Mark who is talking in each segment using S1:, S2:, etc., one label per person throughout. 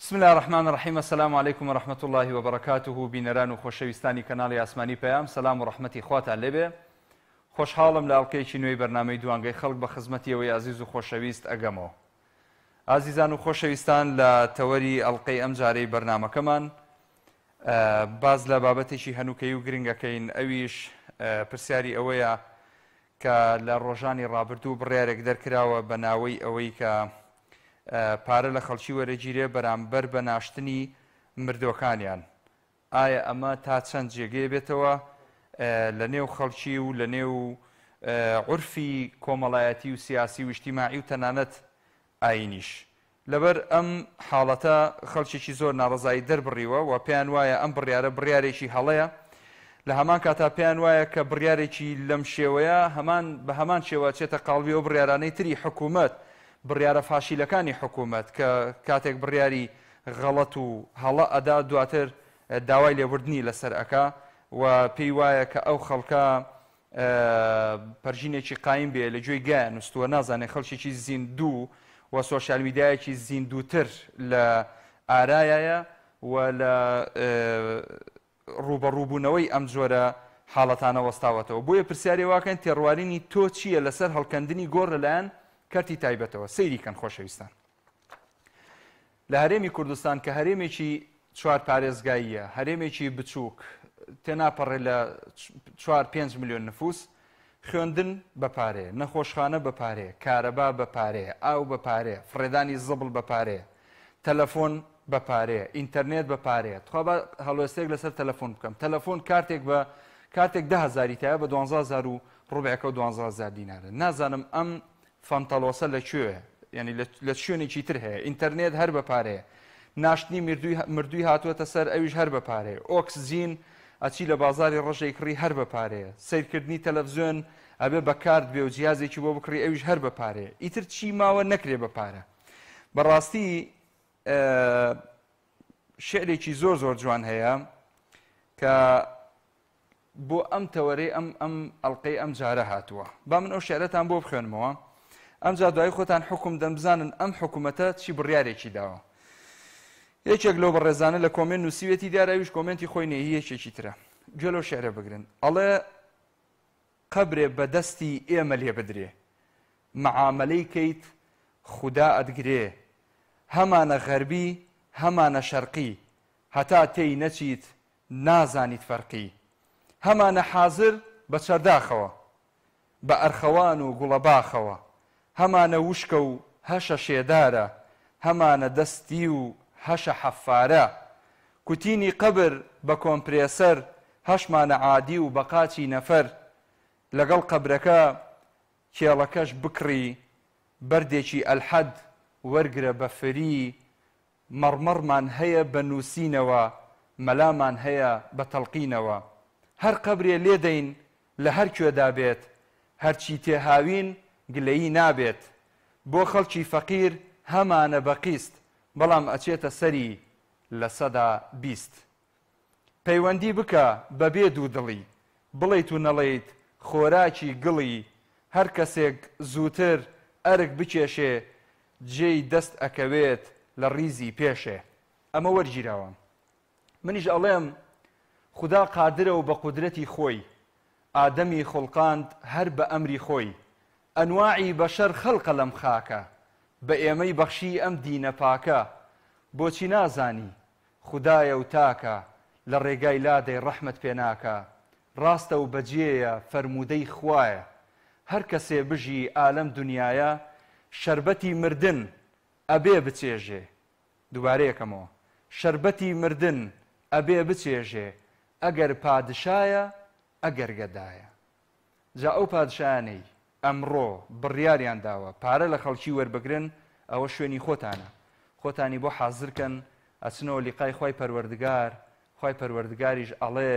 S1: بسم الله الرحمن الرحيم. السلام عليكم ورحمة الله وبركاته. بینەران و خۆشەویستانی کەناڵی ئاسمانی پەیام، سەلام و ڕەحمەتی خواتان لێبێ. خۆشحاڵم لە ئەڵقەیەکی نوێی بەرنامەی دوانگەی خەڵک بە خزمەتیەوەی عزیز و خۆشەویست ئەگەمەوە. ئازیزان و خۆشەویستان، لە تەوەری ئەڵقەی ئەم جارەی بەرنامەکەمان باز لە بابەتێکی هەنووکەی و گرنگەکەین. ئەویش پرسیاری ئەوەیە کە لە ڕۆژانی ڕابردوو بڕیارێک دەرکراوە بە ناوەی ئەوەی کە پارە لە خەڵکی وەرەگیرێ بەرامبەر بە ناشتنی مردوەکانیان. ئایا ئەمە تا چەند جێگەی بێتەوە لە نێو خەڵکی و لە نێو عورفی کۆمەڵایەتی و سیاسی و اجتیماعی و تەنانەت ئاینیش. لەبەر ئەم حاڵەتە خەڵکێکی زۆر ناڕەزایی دەربڕیوە و پێیان وایە ئەم بڕیارە بڕیارێکی هەڵەیە، لە هەمان کاتا پێیان وایە کە بڕیارێکی لەم شێوەیە بە هەمان شێوە چێتە قاڵبی ئەو بڕیارانەی تری حکوومەت، بڕیارە فاشیلەکانی حکوومەت کە کاتێک بڕیاری غەڵەت و هەڵە ئەدا دواتر داوای لێبوردنی لەسەر ئەکا و پێی وایە کە ئەو خەڵکە پەرژینێکی قایم بێ لە گوێی گایان نووسووە، نازانێت خەڵکێکی زیندوو و سۆشیال میدیایەکی زیندووتر لە ئارایایە و لە ڕوبەڕووبوونەوەی ئەم جۆرە حاڵەتانە وەستاوەتەوە. بۆیە پرسیاری واکەن تێڕوارینی تۆ چییە لەسەر هەڵکەندنی گۆڕ لەلایەن کەرتی تایبەتەوە. سەیریکەن خۆشەویستان. لە هەرێمی کوردستان کە هەرێمێکی چوار پارێزگاییە، هەرێمێکی بچووک تێناپەڕێ لە 4-5 ملیۆن نفوس، خوێندن بەپارێ، نەخۆشخانە بەپارێ، کارەبا بەپارێ، ئاو بەپارێ، فڕێدانی زبڵ بەپارێ، تەلەفۆن بەپارێ، ئینتەرنێت بەپارێ. تخوا بە هەڵوێستێک لەسەر تەلەفۆن بکەم. تەلەفۆن کارتێک 10,000 بە 12,000 ڕوبعەکە و 12,000 دینارە. نازانم ئەم فەنتەڵۆسە لەکوێیە، یعنی لە شوێنێکی تر هەیە. ئینتەرنێت هەر بەپارەیە، ناشتنی مردووی هاتووەتە سەر ئەویش هەر بەپارەیە، ئۆکسجین ئەچی لە بازاری ڕەشەی کڕی هەر بەپارەیە، سیرکردنی تەلەڤزیۆن ئەبێ بەکارد بێ و جیازێکی بۆ بکڕی ئەویش هەر بەپارەیە. ئیتر چی ماوە نەکرێ بەپارە. بەڕاستی شعرێکی زۆر زۆر جوان هەیە کە بۆ ئەم تەوەرەی ئەم ئەڵقەی ئەم جارە هاتووە. با من ئەو شعرەتان بۆ بخوێنمەوە. ئەم جا دوای خۆتان حکم دەن بزانن ئەم حکوومەتە چی بڕیارێکی داوە. یەکێک لەو بەڕێزانە لە کۆمنت نووسیوێتی دیارەویش کۆمنتی خۆی نێهی یەکێکی ترە. گوێ لەو شعرە بگرن. ئەڵێ قەبرێ بەدەستی ئێمە لێ بدرێ، مەعامەلەی کەیت خودا ئەدگرێ، هەمانە غەربی هەمانە شەرقی، هەتا تێی نەچیت نازانیت فەرقی، هەمانە حازر بە چەرداخەوە، بە ئەرخەوان و گوڵەباخەوە، هەمانە وشکە و هەشە شێدارە، هەمانە دەستی و هەشە حەفارە، کوتینی قەبر بە کۆمپرێسەر، هەشمانە عادی و بەقاچی نەفەر، لەگەڵ قەبرەکە کێڵەکەش بکڕی، بەردێکی ئەلحەد وەرگرە بە فری، مەڕمەڕمان هەیە بە نووسینەوە، مەلامان هەیە بە تەڵقینەوە، هەر قەبرێ لێدەین لە هەر کوێدا بێت، هەرچی تێهاوین گلەیی نابێت، بۆ خەڵکی فەقیر هەمانە بەقیست، بەڵام ئەچێتە سەری لە 120. پەیوەندی بکە بەبێ دوو دڵی، بڵێیت و نەڵێیت خۆراکی گڵی، هەر کەسێک زووتر ئەرک بکێشێ، جێی دەست ئەکەوێت لە ڕیزی پێشێ. ئەمە وەرگیراوە. منیش ئەڵێم خودا قادرە و بە قودرەتی خۆی ئادەمی خوڵقاند هەر بە ئەمری خۆی، ئەنواعی بەشەر خەڵقە لەم خاکە، بە ئێمەی بەخشی ئەم دینە پاکە، بۆچی نازانی خودایە و تاکە، لە ڕێگای لادەی ڕەحمەت پێناکە، ڕاستە و بەجێیە فەرموودەی خوایە، هەر کەسێ بژی ئالەم دنیایە، شەربەتی مردن ئەبێ بچێژێ. دووبارەیەکەمەوە، شەربەتی مردن ئەبێ بچێژێ، ئەگەر پادشایە ئەگەر گەدایە. جا ئەو پادشایانەی ئەمڕۆ بڕیاریان داوە پارە لە خەڵکی وەربگرن، ئەوە شوێنی خۆتانە. خۆتانی بۆ حازرکەن ئەچنەوە لیقای خوای پەروەردگار. خوای پەروەردگاریش ئەڵێ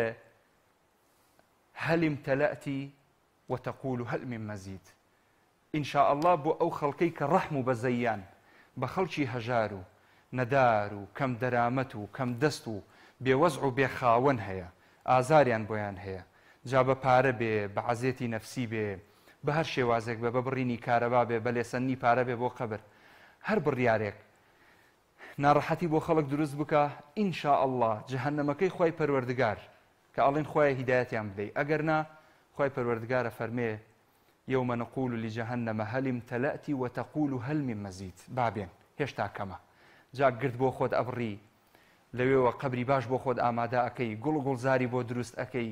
S1: هەل امتەلەتی وتەقول هەل من مەزید. ئینشاء الله بۆ ئەو خەڵکەی کە ڕەحم و بەزەیان بە خەڵکی هەژار و نەدار و کەم دەرامەت و کەم دەست و بێوەزع و بێخاوەن هەیە، ئازاریان بۆیان هەیە، جا بە پارە بێ، بە عەزێتی نەفسی بێ، بە هەر شێوازێک بە بڕینی کارەبا بێ، بە لێسەنی پارە بێ بۆ قەبر، هەر بڕیارێک ناڕەحەتی بۆ خەڵک دروست بکە ئینشاء الله جەهەنەمەکەی خۆی پەروەردگار کە ئەڵێن خۆی هیدایەتیان بدەی ئەگەر نا خۆی پەروەردگارە فەرمێ يوم نقول لجهنم هل امتلأت وتقول هل من مزيد بابين هێشتا کەمە جا گرت بۆ خۆت ئەبڕی لەوێەوە قەبری باش بۆ خۆت ئامادە ئەەکەی گوڵ گوڵزاری بۆ دروست ئەەکەی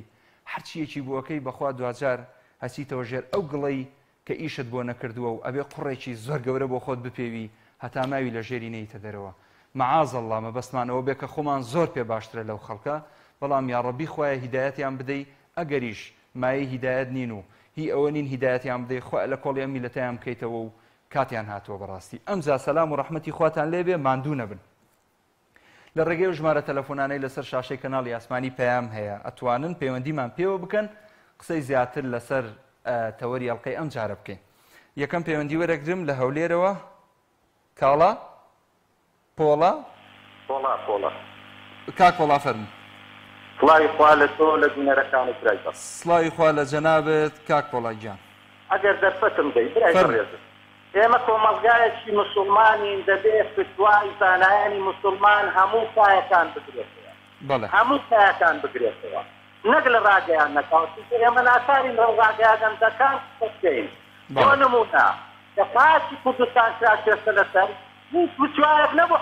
S1: هەرچیەکی بۆ ئەەکەی بەخوا دوجار هەچیتەوە ژێر ئەو گڵەی کە ئیشت بۆ نەکردووە و ئەبێ قوڕێکی زۆر گەورە بۆ خۆت بپێوی هەتا ماوی لە ژێری نەیتە دەرەوە معاذ الله مەبەستمانەوە بێ کە خۆمان زۆر پێ باشترە لەو خەڵکە بەڵام یا ڕەبی خوایە هیدایەتیان بدەی ئەگەریش مایەی هیدایەت نین و هی ئەوە نین هیدایەتیان بدەی خۆ لە کۆڵی ئەم میلەتەیان بکەیتەوە و کاتیان هاتووە بەڕاستی ئەمجا سەلام و ڕەحمەتی خواتان لێبێ ماندوو نەبن لە ڕێگەی و ژمارە تەلەفۆنانەی لەسەر شاشەی کەناڵی ئاسمانی پەیام هەیە ئەتوانن پەیوەندیمان پێوە بکەن قسەی زیاتر لەسەر تەوەری ئەڵقەی ئەم جارە بکەین یەکەم پەیوەندی وەرەگرم لە هەولێرەوە کاڵا پۆڵا کاک پۆڵا فەرموو
S2: سڵاوی خوا لە تۆ لە بینەرەکان و برای بەڕ
S1: سڵاوی خوا لە جەنابێت کاک پۆڵای گیان
S2: ئەگەر دەرفەتم دەی برای بەڕێزم ئێمە کۆمەڵگایەکی موسڵمانین دەبێت فتوای زانایانی موسڵمان هەموو سایەکان بگرێتەوە هەموو سایەکان بگرێتەوە نەک لە ڕاگەیان نەکەوت ئێمە ناسارین لە ڕاگەیاندەکان بکەین بۆ نمونە کە پاچی کوردستان کراسێتە لەسەر هیچ فتوایەک نەبوو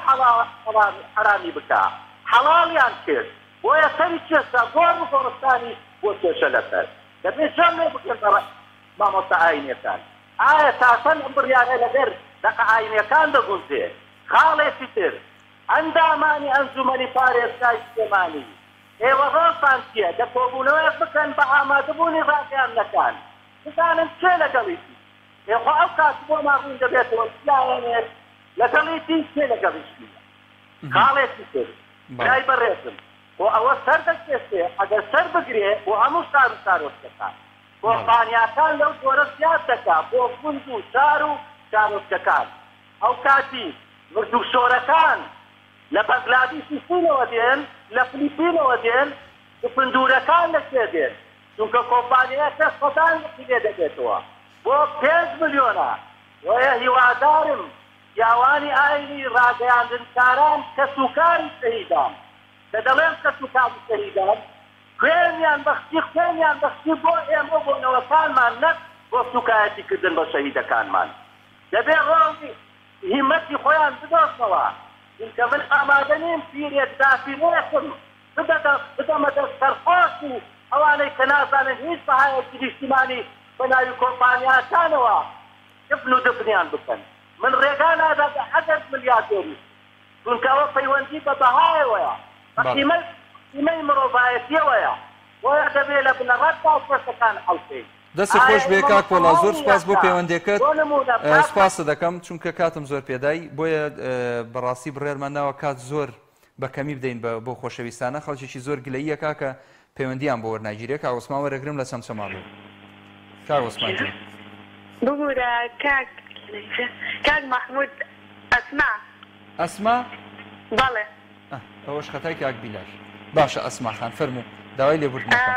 S2: حەرامی بکە حەڵاڵیان کرد بۆیە سەری چێستا گۆڕ و گۆڕستانی بۆ کێشە لەسەر دەبێت جەم لێ بکەن مامۆستا ئاینیەکان ئایا تاسەن ئەم بڕیارە لەگەر دەقە ئاینیەکان دەگونجێ خاڵێکی تر ئەندامانی ئەنجومەنی پارێزگای سلێمانی ئێوە ڕۆژتان چییە دەکۆبوونەوەیەک بکەن بە ئامادەبوونی ڕاگەیاندەکان بزانن چێ لەگەڵیتی ئێخوا ئەو کات بۆ ماڕوون دەبێتەوە سیاوێنێت لەگەڵیتی چێ لەگەڵیشتی خاڵێکی تر برای بەڕێزم بۆ ئەوە سەر دەکێشێ ئەگەر سەر بگرێ بۆ هەموو سار و سارۆچکەکان کۆمپانیاکان لەو جۆرە زیاد دەکات بۆ گوند و سار و سارۆچکەکان ئەو کاتی مردوشۆرەکان لە بەنگلادیشی چینەوە دێن لە فلیپینەوە دێن و پندورەکان لەکوێ دێن چونکە کۆمپانیاکە سەدان لێ دەبێتەوە بۆ 5 ملیۆنە وەیە هیوادارم پیاوانی ئاینی ڕاگەیاندنکاران کەسوکاری شەهیدان کە دەڵێن کەسوکاری شەهیدان خوێنیان بەخشی بۆ ئێمە بۆ نەوەکانمان نەک بۆ سوکایەتیکردن بە شەهیدەکانمان دەبێت ڕۆڵی هیمەتی خۆیان بدۆستەوە چونکە من ئامادە نیم پیرێک دافیرێکم بدەمە دەست سەرخۆش و ئەوانەی کە نازانن هیچ بەهایەکی نیشتیمانی بە ناوی کۆمپانیاکانەوە دفن و دفنیان بکەن من ڕێگا نادا بە 10 ملیاردێری چونکە ئەوە پەیوەندی بە بەهایەوەیە قیمەی مرۆڤایەتیەوەیە وەیە دەبێت لە بنەڕەت پاسپۆرتەکان حەڵکەین
S1: دەست خۆش بێ کاک پۆڵا زۆر سپاس بۆ پەیوەندیەکەت سپاسە دەکەم چونکە کاتم زۆر پێدای بۆیە بەڕاستی بڕێرمان ناوە کات زۆر بەکەمی بدەین بۆ خۆشەویستانە خەڵکێکی زۆر گلەییە کاکە پەیوەندیان بۆ وەرناگیرێت کاک عوسمان وەرەگرم لە چەند چەماڵ کاک عوسمان
S3: بگورە کاک محمود ئەسما بەڵێ
S1: ئەوەش خەتای کاک بیلاش باشە ئەسما خان فەرموو داوای لێبوردنەکە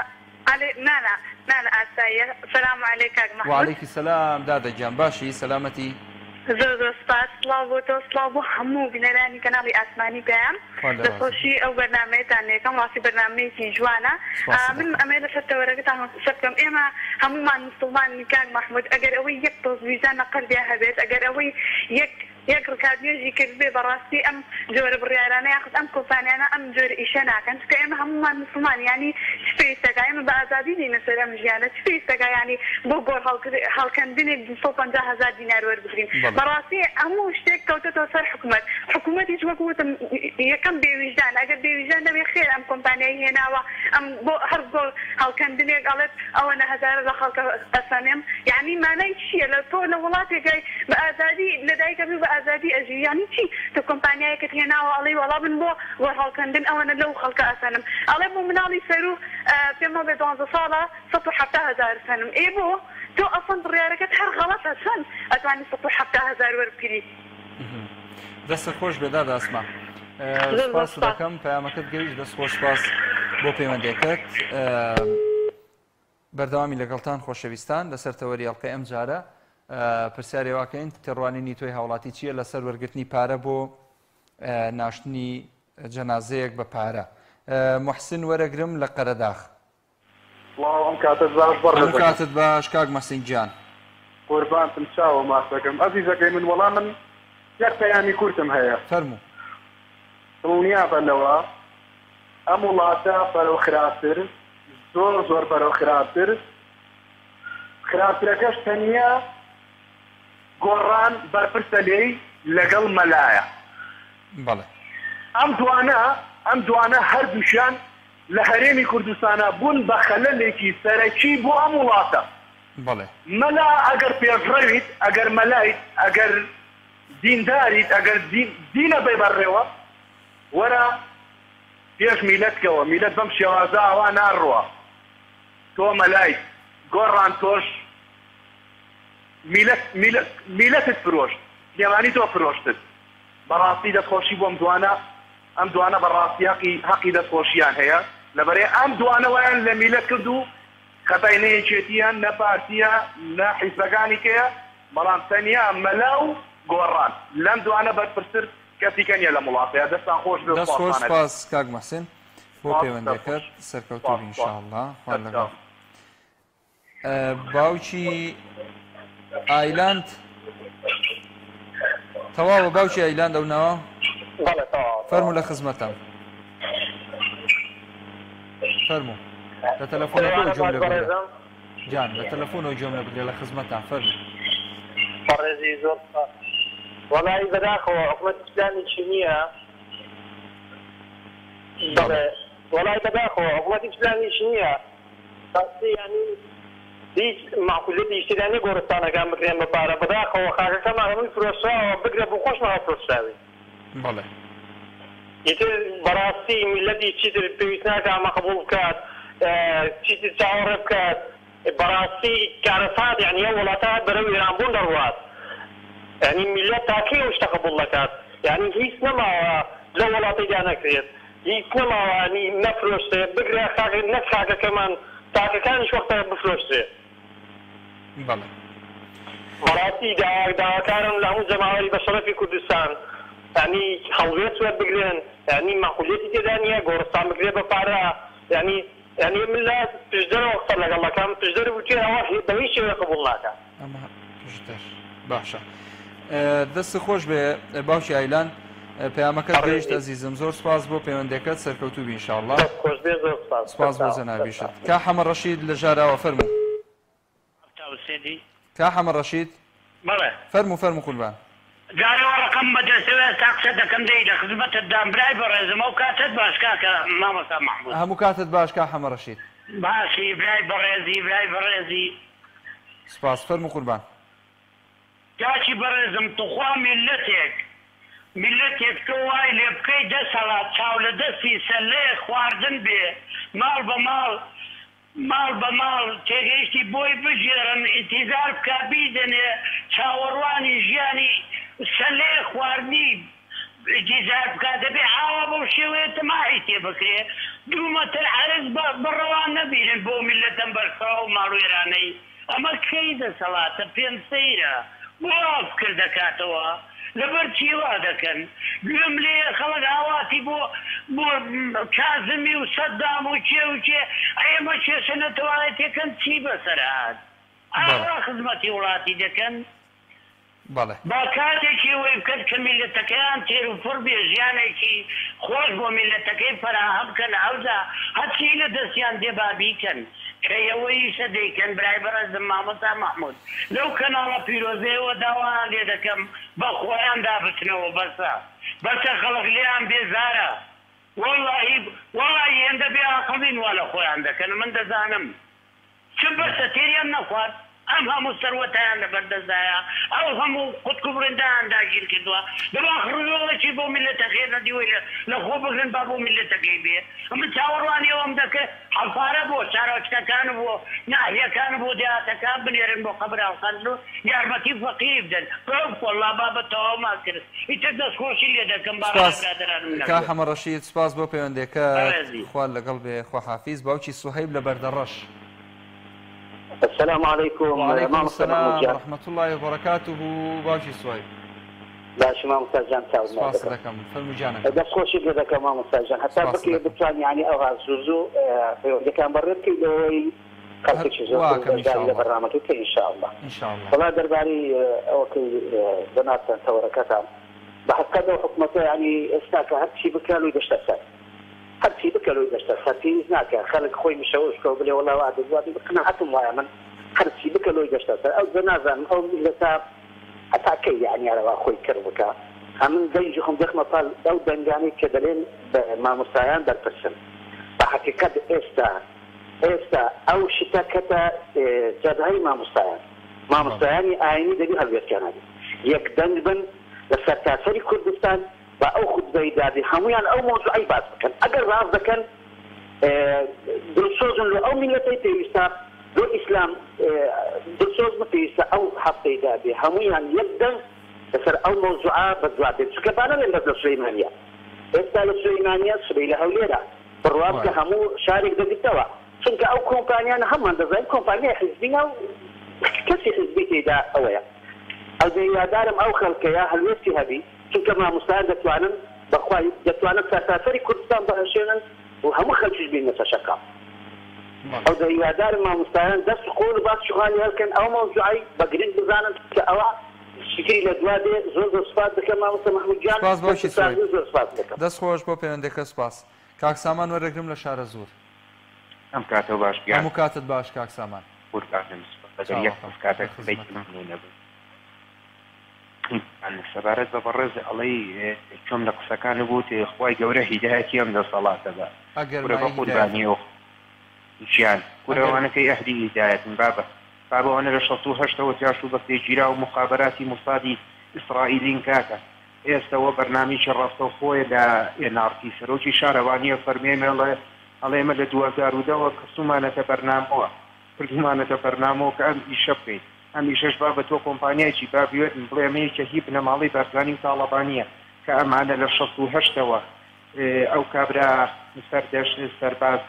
S3: نانا ئاساییە سەلام عەلەیک کاک محمود
S1: وعەلەیکی سەلام دادەگیان باشی سەلامەتی
S3: زۆر سپاس سڵاو بۆ تۆ سڵاو بۆ هەموو بینەرانی کەناڵی ئاسمانی پێیان دەخۆشی ئەو بەرنامەیەتان لێکەم واسی بەرنامەیەکی جوانە من ئەمێ لەسەر تەوەرەکەتان سەکەم ئێمە هەمومان موسڵمانی کاک محمود ئەگەر ئەوەی یەک تۆزویزانە قەلبیا هەبێت ئەگەر ئەوەی یەک ڕکابنێژی کرد بێ بەڕاستی ئەم جۆرە بڕیارانە یاخود ئەم کۆمپانیانە ئەم جۆرە ئیشە ناکەن چکە ئێمە هەمومان موسڵمان ینی چ پێویستەکە ئێمە بە ئازادی دینە سەر ئەم ژیانە چ پێویستەکە ینی بۆ گۆڕ هەڵکەندنێک 250,000 دینار وەربگرین بەڕاستی هەموو شتێک کەوتێتەوە سەر حکوومەت هیچ وەکوتم یەکەم بێویژدان ئەگەر بێویژدان دەبێ خێر ئەم کۆمپانیای هێناوە ئەم بۆ هەر گۆڕ هەڵکەندنێک ئەڵێت ئەوە نەهزارە لە خەڵکە ئەسەنێم یعنی مانای چییە لە تۆ لە وڵاتێکای بە ئازادی لەدایکە بێ بە ئازادی ئەژی یعنی چی تۆ کۆمپانیایەکەت هێناوە ئەڵێ وەڵا بن بۆ وەرهەڵکەندن ئەوەنە لەو خەڵکە ئەسەنم ئەڵێ بۆ مناڵی سەرو پێمە بێ 12 ساڵە 170,000 سەنم ئێ بۆ تۆ ئەسەن بڕیارەکەت هەر غەڵەتە چەند ئەتوانی 170,000 وەربگری
S1: دەستە خۆش بێدا دەسما سپاس دەکەم پەیامەکەت گەیشت دەست خۆش سپاس بۆ پەیوەندیەکەت بەردەوامی لەگەڵتان خۆشەویستان لەسەر تەوەری ئەڵقەی ئەم جارە پرسیارێواکەین تێڕوانینی تۆی هاوڵاتی چییە لەسەر وەرگرتنی پارە بۆ ناشتنی جەنازەیەک بە پارە. محسن وەرەگرم لە قەرەداخ.
S4: ئەم کاتت باش بەڕێز
S1: کاتت باش کاک مەسین گیان.
S4: قوربانتم چاوە ماسەکەم ئەزیزەکەی من وەڵام من یەک پەیامی کورتم هەیە.
S1: فەرموو.
S4: دڵنیا بەنەوە ئەم وڵاتە بەرەو خراپتر، زۆر بەرەو خراپتر، خراپترەکەش تەنیا گۆڕان بەرپرسە لێی لەگەڵ مەلایە.
S1: بەڵێ.
S4: ئەم دوانە هەردووشیان لە هەرێمی کوردستانە بوون بە خەلەلێکی سەرەکی بۆ ئەم وڵاتە.
S1: بەڵێ.
S4: مەلا ئەگەر پێشڕەویت، ئەگەر مەلایت، ئەگەر دینداریت، ئەگەر دینە بێبەڕێوە وەرە پێش میلەتکەوە، میلەت بەم شێوازە ئەوا ناڕوە. تۆ مەلایت گۆڕان تۆش میلەتت فرۆشت، نێوانی تۆ فرۆشتت. بەڕاستی دەستخۆشی بۆ ئەم دوانە بەڕاستی حەقی دەستخۆشیان هەیە، لەبەرێ ئەم دوانەوەیان لە میلەت کرد و خەتای نەیەکێتیان نە پارتیە نە حیزبەکانی کەیە، بەڵام تەنیا مەلا و گۆڕان لەم دوانە بەرپرسر کەسیکە نیە لە وڵاتەیە. دەستان خۆش بێ.
S1: دەست خۆش سپاس کاک مەسین بۆ پەیوەندیەکەت سەرکەوتوو بی ئینشاءالله. خوان لەگەڵ. باوکی ئایلاند تەواوە باوکی ئایلاند ئەونەوە؟ فەرموو لە خزمەتم. فەرموو لە تەلەفۆنەکە جۆم لە بگرە جان، لە تەلەفۆنەوە جۆم لە بگرێ لە خزمەتان. فەرموو.
S5: بەڕێزی زۆر وەڵی بەداخەوە حکومەت ئیسلامیی نییە. وەڵی بەداخەوە حکومەت ئیسلامیی نییە. ینی هیچ معقولەتی ئیشتیدانی گۆرستانەکان بکرێن بە پارە. بەداخەوە خاکەکەمان هەمووی فرۆشراوە بگرە بۆ خۆشمەوە فرۆشراوی.
S1: بەڵێ.
S5: ئیتر بەڕاستی میلەتی چیتر پێویست ناکە ئەمە قبوڵ بکات، چیتر چاوەڕێ بکات. بەڕاستی کارەسات یعنی ئەو وڵاتە بەرەو ئێرانبوون دەڕوات. یعنی میلەت تاکەی ئەو شتە قبوڵ دەکات. یعنی هیچ نەماوە لە وڵاتێکدا نەکرێت، هیچ نەماوە ینی نەفرۆشتێت بگرێ نەک خاکەکەمان تاکەکانیش وەختە بفرۆشتێت.
S1: بەڵێ.
S5: بەڕاستی داواکارم لە هەموو جەماوەری بەشەڕەفی کوردستان ینی هەڵوێت سوێت بگرێن، ینی مەقولەتی تێدا نییە گۆڕستان بگرێت بە پارە. ینی من لە پشدەرەوە قسە لەگەڵ دەکەم، پشدەر بووکێ ئەوە بەهیچ شێوێ قبوڵ ناکات.
S1: ئەمە پشدەر باشە. دەستی خۆش بێ باوکی ئایلاند، پەیامەکەت گەیشت ئەزیزم. زۆر سپاس بۆ پەیوەندیەکەت سەرکەوتوو بی ئینشاءالله. سپاس بۆ جەنابیشت. کا حەمە ڕەشید لە ژاراوە. فەرموو. کا حەمە ڕەشید.
S6: بەڵێ.
S1: فەرموو قوربان.
S6: جارەوە ڕقم بەدەستەوە تا قسە دەکەم دەی لە خزمەتتدام برای بەڕێزم ئەو کاتت باش کاکە مامۆستا مەحموود.
S1: هەموو کاتت باش کا حەمە ڕەشید.
S6: باشی برای بەڕێزی.
S1: سپاس. فەرموو قوربان.
S6: جاچی بەڕێزم توخوا میلەتێک تۆ وای لێ بکەی دەسەڵات چاو لە دەستی سەلەیە خواردن بێ، ماڵ بە ماڵ تێگەیشتی بۆی بژێرن، ئینتیزار بکە بیدەنێ چاوەڕوانی ژیانی سەلەیە خواردنی ئینتیزار بکە، دەبێ ئاوا بەو شێوەیە تەماعی تێ بکرێ. دوومەتر عەرز بڕەوان نەبینن بۆ میلەتەم بەرخەوە و ماڵوێرانەی. ئەمە کەی دەسەڵاتە پێم سەیرە بۆ ئافکر دەکاتەوە. لەبەر چیوا دەکەن گوێم لێ خەڵک ئاواتی بۆ کازمی و سەددام و چێ ئێمە چێشە نەتەوانێتەکەن چی بەسەرهات ئاوا خزمەتی وڵاتی دەکەن. با کاتێکی وی بکەن کە میلەتەکەیان تێر و پڕ بێ، ژیانێکی خۆش بۆ میلەتەکەی فەراهەم بکەن، ئەودا هەچی لە دەستیان دێبا بیکەن کە ئەوەیشە دەیکەن. برای بەڕێزم مامۆستا مەحموود لەو کەناڵە پیرۆزەیەوە داوایان لێ دەکەم بە خۆیان دابچنەوە بەسە خەڵک لێیان بێزارە. وەڵی هێندە بێ عەقڵین وا لە خۆیان دەکەن. من دەزانم چ بەسە تێریان نەخوارد، ئەم هەموو سەروەتیان لەبەردەستدایە، ئەو هەموو قوتک و بڕندایان داگیر کردووە. دەباخڕۆڵێکی بۆ میلەتەکەی نەدیوەی لە خۆ بگرن با بۆ میلەتەکەی بێ. ئەمە چاوەڕوانی ئەوەم دەکە هەڵپارە بۆ چارەوەچکەکان بۆ ناحیەکان بۆ دەهاتەکان بنێرن بۆ قەبراوخەند و یارمەتی فەقیر بدەن. وەڵڵا بابەتەوە ما کرد. ئیتر دەستخۆشی لێ دەکەم.
S1: کا حەمە ڕەشید سپاس بۆ پەیوەندیەکەت. خوان لەگەڵ بێ. خواحافیز. باوکی سوهەیب لە بەردەڕەش.
S5: السلام عليكم.
S1: وعليكم السلام ورحمة الله وبركاته. باوکی سوهەیب.
S7: باش مامۆستا جان چاو
S1: سپاس دەکەم فەرمووجانە
S7: دەستخۆشی لێ دەکەم مامۆستا جان هەتا بکرێت بتوانین یعنی ئەوها زوو پەیوەندیەکان بەڕێ بکەیت لەوەی خەڵکێکی زۆر لە بەرنامەکەی کە ئینشاءالله وڵا دەربارەی ئەوەکەی بەناتان تەوەرەکەتان بە حەقەتەوە حکومەتە یعنی ئێستا کە هەرچی بکەلوی دەشتە سەر هەرچی بکەلوی دەشتە سەر پێویست ناکە خەڵک خۆی میشەوەشکەوە بڵێ وەڵا وا دەزوادی بقناعەتم وایە من هەرچی بکەلوی دەشتە سەر ئەو نازانم ئەو میلەتە ئەتاکەی یعنی ئەرەوا خۆی کرد بکە ئەمن دەنجی خۆم دەخمە پاڵ ئەو دەنگانەی کە دەڵێن مامۆستایان دەرپرسن بە حەقیقەت ئێستا ئەو شتەکەتە جەبهەی مامۆستایانی ئاینی دەبی هەڵوێستیانەبی یەک دەنگ بن لە سەرتاسەری کوردستان بە ئەو خوتبەی دادی هەمویان ئەو مۆزوعی باس بکەن ئەگەر ڕاست دەکەن دڵسۆزن لە ئەو میلەتەی پێویستە لۆ ئیسلام دڵسۆز پێویستە ئەو هەفتەی دادی هەمویان یەک دەنگ لەسەر ئەو مۆزوعا بەدوا بێت چونکە بانەڵێن بەس لە سولەیمانیە ئێستا لە سولەیمانیە سبەی لە هەولێرە بڕوا بکە هەموو شارێک دەبیتەوە چونکە ئەو کۆمپانیانە هەمان دەزانین کۆمپانیای حیزبینە و کەسی حیزبی تێدا ئەوەیە ئەو دەیوادارم ئەو خەڵکەیە هەلوێستی هەبی چونکە مامۆستایان دەتوانن بەخوای دەتوانن سەرتاسەری کوردستان بەهێشێنن و هەموو خەڵکیش بینە سەشەکە ئەو دەیوادارم مامۆستایان دەست قۆڵ و باس شوغانی هەڵکەن ئەو مۆزوعی بە گرنگ بزانن کە ئەوە شکری لە دوا دێ زۆر سپاس دەکەم مامۆستا مەحموود جان
S1: سپاس باشی زۆر سپاس دەکەم دەست خۆش بۆ پەیوەندەکە سپاس کاک سامان وەرەگرم لە شارە زۆر
S8: ئەم کاتەوە باش
S1: هەموو کاتت باش کاک سامان
S8: کاتێک نەبوو سەبارەت بە بەڕێز ئەڵەی چۆم لە قسەکان بوو خوای گەورە هیدایەتی ئەم دەسەڵاتەدا بە قوربانی و ژیان کورەوانەکەی ئەهلی هیدایەتن بابەوانە لە 1970ەوە تیاشوو بە پێگیرا و مخابراتی موسادی ئیسرائیلین کاکە ئێستاەوە بەرنامێکی ڕاستەوخۆیە لە ئێنارتی سەرۆکی شارەوانیە فەرمێمەڵێ ئەڵێمە لە 2010ەوە کەسومانەتە بەرنامەوە کردومانەتە بەرنامەوە کە ئەم ئیشە بکەین هەمیشەش با بە تۆ کۆمپانیایکی با بێتن بڵێمەیەکە هی بنەماڵی بەرزانی و تاڵەبانیە کە ئەمانە لە 1968ەوە ئەو کابرا سەردەشت سەرباز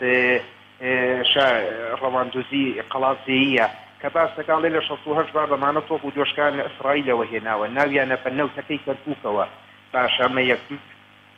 S8: ڕەواندوزی قەڵازیە کە باس دەکاڵێ لە 1968 با بەمانە تۆپ و دۆشکان لە ئیسرائیلەوە هێناوە ناویانە بەنەوتەکەی کەرکووکەوە باشەمە یەک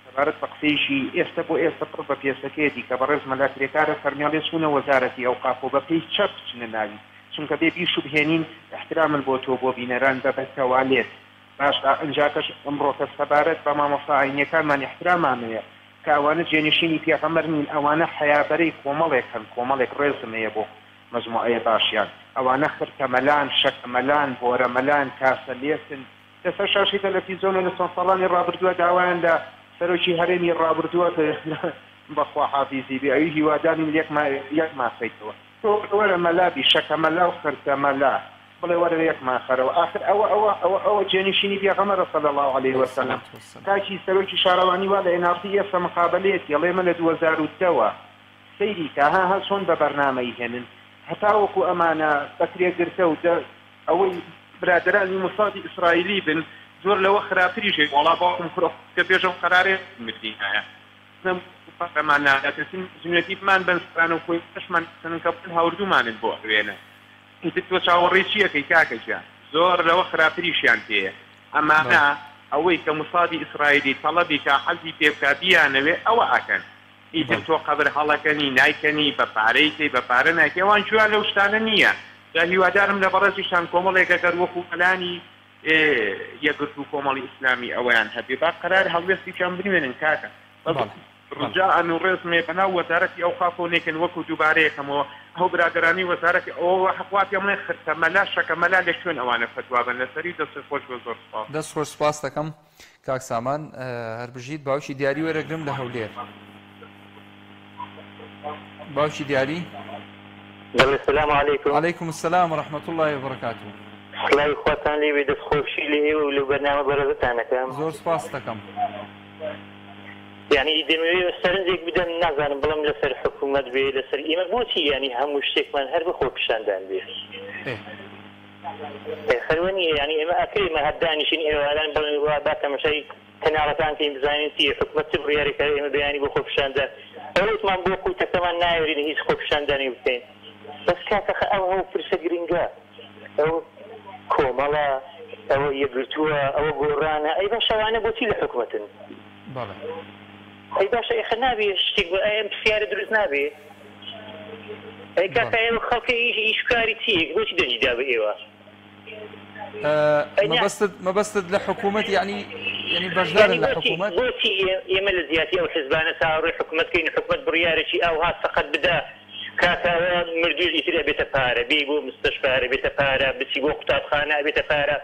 S8: سەبارەت بە قسەیشی ئێستا بۆ ئێستا پڕ بە پێسەکەیەتی کە بەڕێز مەلاکرێکارە فەرمیاڵێ چوونە وەزارەتی ئەو قاپۆ بە پێی چەپ بچنە ناوی چونکە بێ بیش و بهێنین احترامن بۆ تۆ بۆ بینەران بەبەتەوە لێت باشدا ئەنجاکەش ئەمڕۆکە سەبارەت بە مامۆستا ئاینیەکانمان احترامانەیە کە ئەوانە جێنشینی پێغەمبەر نین ئەوانە حیابەرەی کۆمەڵێک هەن کۆمەڵێک ڕێزمەیە بۆ مەجموعەیە باشیان ئەوانە خرتەمەلان شەکەمەلان بۆرەمەلان کاسەلێسن لەسەر شاشی تەلەڤیزۆنە لە چەند ساڵانی ڕابردووە داوایان لە سەرۆکی هەرێمی ڕابردووە بەخوا حافیزی بێ ئەوی هیوادارین یەک ماسەیتەوە تۆ وەرە مەلابی شەکەمەلا و خرتەمەلا بڵێ وەرە یەک ماخەرەوە آخر ئەوە جێنشینی پێغەمبەر صلی الله علیه وسلم کاکی سەرۆکی شارەوانی وا لە ئێنارتی ئێستا مقابلەیەتی ئەڵێمە لە 2010ەوە سەیری کە ها چۆن بە بەرنامەی هێنن هەتا وەکو ئەمانە بەکرێگرتە و ئەوەی برادرانی موسادی ئیسرائیلی بن زۆر لەوە خراپریشێ وڵا باوکم کوڕە کە پێشەم قەرارێ مردی هەیە ئەمان نادەکەسین زیونەتیمان بەنسران و خۆی پشمان سنکە بن هەوردوومانت بۆ ئەوێنە تۆ چاوەڕێی چیەکەی کاکەجیان زۆر لەوە خراپریشیان پێیە ئەمانە ئەوەی کە موسادی ئیسرائیلی تەڵەبی کە حەزی پێ بکات بیانەوێ ئەوە ئەکەن ئیتر تۆ قەبر هەڵەکەنی نایکەنی بە پارەی تێی بە پارە ناکە ئەوان جوان لەو شتانە نییە دا هیوادارم لە بەڕێزیشان کۆمەڵێک ئەگەر وەکو فەلانی یەکگرت و کۆمەڵی ئیسلامی ئەوەیان هەبێ با قەرار هەڵوێستیان بنوێنن کاکە ڕجاءن و ڕێزمێ بەناو وەزارەتی ئەو خاپۆنێکن وەکو دووبارەیەکەمەوە ئەو برادرانی وەزارەتی ئەوە حەقواتی ئەمڵێ خرتەمەلا شەکەمەلا لە شوێن ئەوانە فتوا بن لەسەری دەست خۆش بە زۆر سپاس
S1: دەست خۆش سپاس دەکەم کاک سامان هەر بژیت باوکی دیاری وەرەگرم لە هەولێر باوکی دیاری
S9: السلام عليكم.
S1: وعليكم السلام ورحمة الله وبركاته.
S9: خلای خواتان لێ دەست خۆشی لێ و لە بەرنامە بەرەزتانەکەم
S1: زۆر سپاس دەکەم.
S9: یعنی دەمەوێت سەرنجێک بدەن نازانم بڵم لەسەر حکوومەت بێ لەسەر ئێمە بۆچی ینی هەموو شتێکمان هەر بە خۆ پیشاندان بێ خەروەنیە ینی ئێمە ئەکەیمە هەردانیشین ئێواران بڵێن وا با تەماشای کەناڵەکان کەین بزانین چی حکوومەت چ بڕیارێکە ئێمە بەیانی بۆ خۆ پیشاندان ئەوەتمان بۆ قوتەکەمان ناوێرین هیچ خۆ پیشاندانی بکەین بەس کاتەخە ئەو هەموو پرسە گرنگە ئەو کۆمەڵە ئەوە یەگرتووە ئەوە گۆڕانە ئەی بە شەوانە بۆچی لە حکومەتن ئەی باشە ئێخە نابێ شتێک بە ئەم پرسیارە دروست نابێ ئەی کاکە ئێوە خەڵکە ئیشکاری چیەک بۆچی دەجیدا بە ئێوە
S1: مەبەستت لە حکوومەت یعنی بەشدارن لە حکوومەت
S9: بۆچی ئێمە لە زیاتی ئەو حزبانە چاوەڕێی حکوومەتکەین حکوومەت بڕیارێکی ئەوها سەقەت بدا کاکاوە مردووی ئیتر ئەبێتە پارە بێ بۆ مستەشفارە بێتە پارە بچی بۆ قوتابخانە ئەبێتە پارە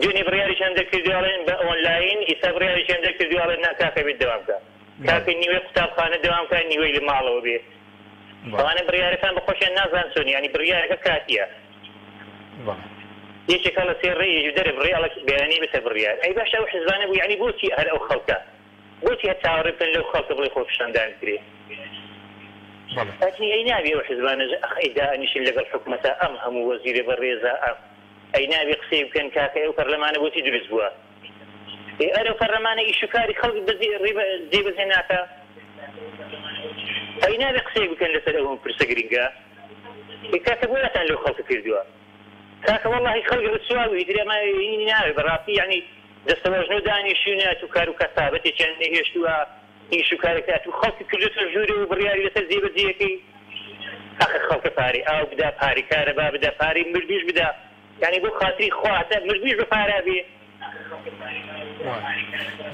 S9: دوێنێ بڕیاریشیان دەرکردیاڵێن بە ئۆنلاین ئیسا بڕیاریشیان دەرکردیاڵێن کاکە بێت دەوام بکە کاکە نیوەی قوتابخانە دەوام بکە نیوەی لە ماڵەوە بێ ئەوانە بڕیارەکان بەخۆشیان نازان چۆن ینی بڕیارەکە کاتیە یەکێکە لە سێ ڕێی دەرێ بڕیاڵە بەیانی بێتە بڕیار ئەی باشە ئەو حزبانە بوو یعنی بۆچی هەر ئەو خەڵکە بۆچی هەر چاوەڕێ بکەن لەو خەڵکە بڵێ خۆپیشاندان کرێ لكن أي نابي وحزبان إذا أنشل لقى الحكومة أم هم وزير بالرئاسة أم أي نابي قصيب كان كاكا وبرلمان بوتي دروس بوا أنا برلمان إيشكاري خلق بزي الربا زي بزيناكا أي نابي قصيب كان لسلهم برسقرينجا كاكا ولا كان له خلق كثير دوا كاكا والله خلق السواوي يدري ما ينابي براسي يعني دستواجنو داني شونات وكارو كثابتي كان يشتوها ئیشوکارەکەات و خەڵکی کردوتە ژوورێ و بڕیاری لەسەر جێبەجێیەکەی ئاخر خەڵکە پارێ ئاو بدا پاری کارە با بدا پاری مردویش بدا یعنی بۆ خاتری خواتە مردویش بە پارا بێ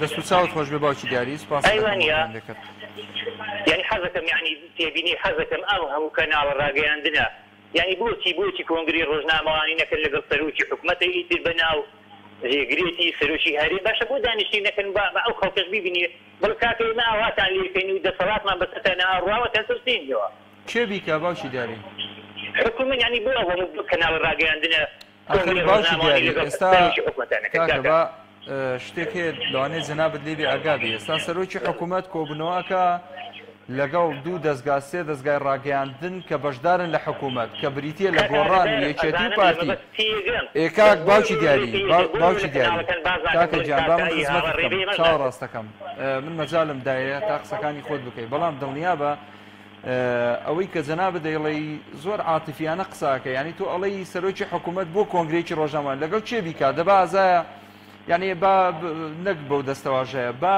S1: دەست و چاوت خۆش بێ باوکی دیاری سپاس
S9: ئەیوانە یعنی حەزەکەم یعنی تێبینی حەزەکەم ئەو هەموو کەناڵە ڕاگەیاندنە یعنی بۆچی کۆنگری ڕۆژنامەوانی نەکەن لەگەڵ سەرۆکی حکوومەتە ئیتر بەناو جێگرێتی سەرۆکی هەرێم باشە بۆ دانیشتی نەکەن بە ئەو خەڵکەش ببینی بڵ کاکە ئێمە ئاواتان لێکەین و دەسەڵاتمان بەسەرتانە ئاڕواوەتان سەرستێنیەوە
S1: کێ بیکە باوکی دیاری
S9: حکوومەت یعنی بۆ هەموو کەناڵ ڕاگەیاندنە
S1: باوکی دیاری ئێستا کاکە بە شتێک هەیە لەوانەیە جەنابەت لێ بێ ئاگابی ئێستا سەرۆکی حکوومەت کۆبنەوەکە لەگەڵ دوو دەستگا سێ دەستگای ڕاگەیاندن کە بەشدارن لە حکوومەت کە بریتە لە گۆڕان و یەکێتی و پارتی کاک باوکی دیاری باوکی دیاری کاکە گیان با من خزمەت بکەم چاوە ڕاستەکەم من مەجالم دایە تا قسەکانی خۆت بکەیت بەڵام دڵنیا بە ئەوەی کە جەنابە دەیڵێ زۆر عاتیفیانە قساکە ینی تۆ ئەڵەی سەرۆکی حکوومەت بۆ کۆنگرێکی ڕۆژنامەوانی لەگەڵ چێ بیکات دەبا ئازایە یعنی با نەک بەو دەستەواژەیە با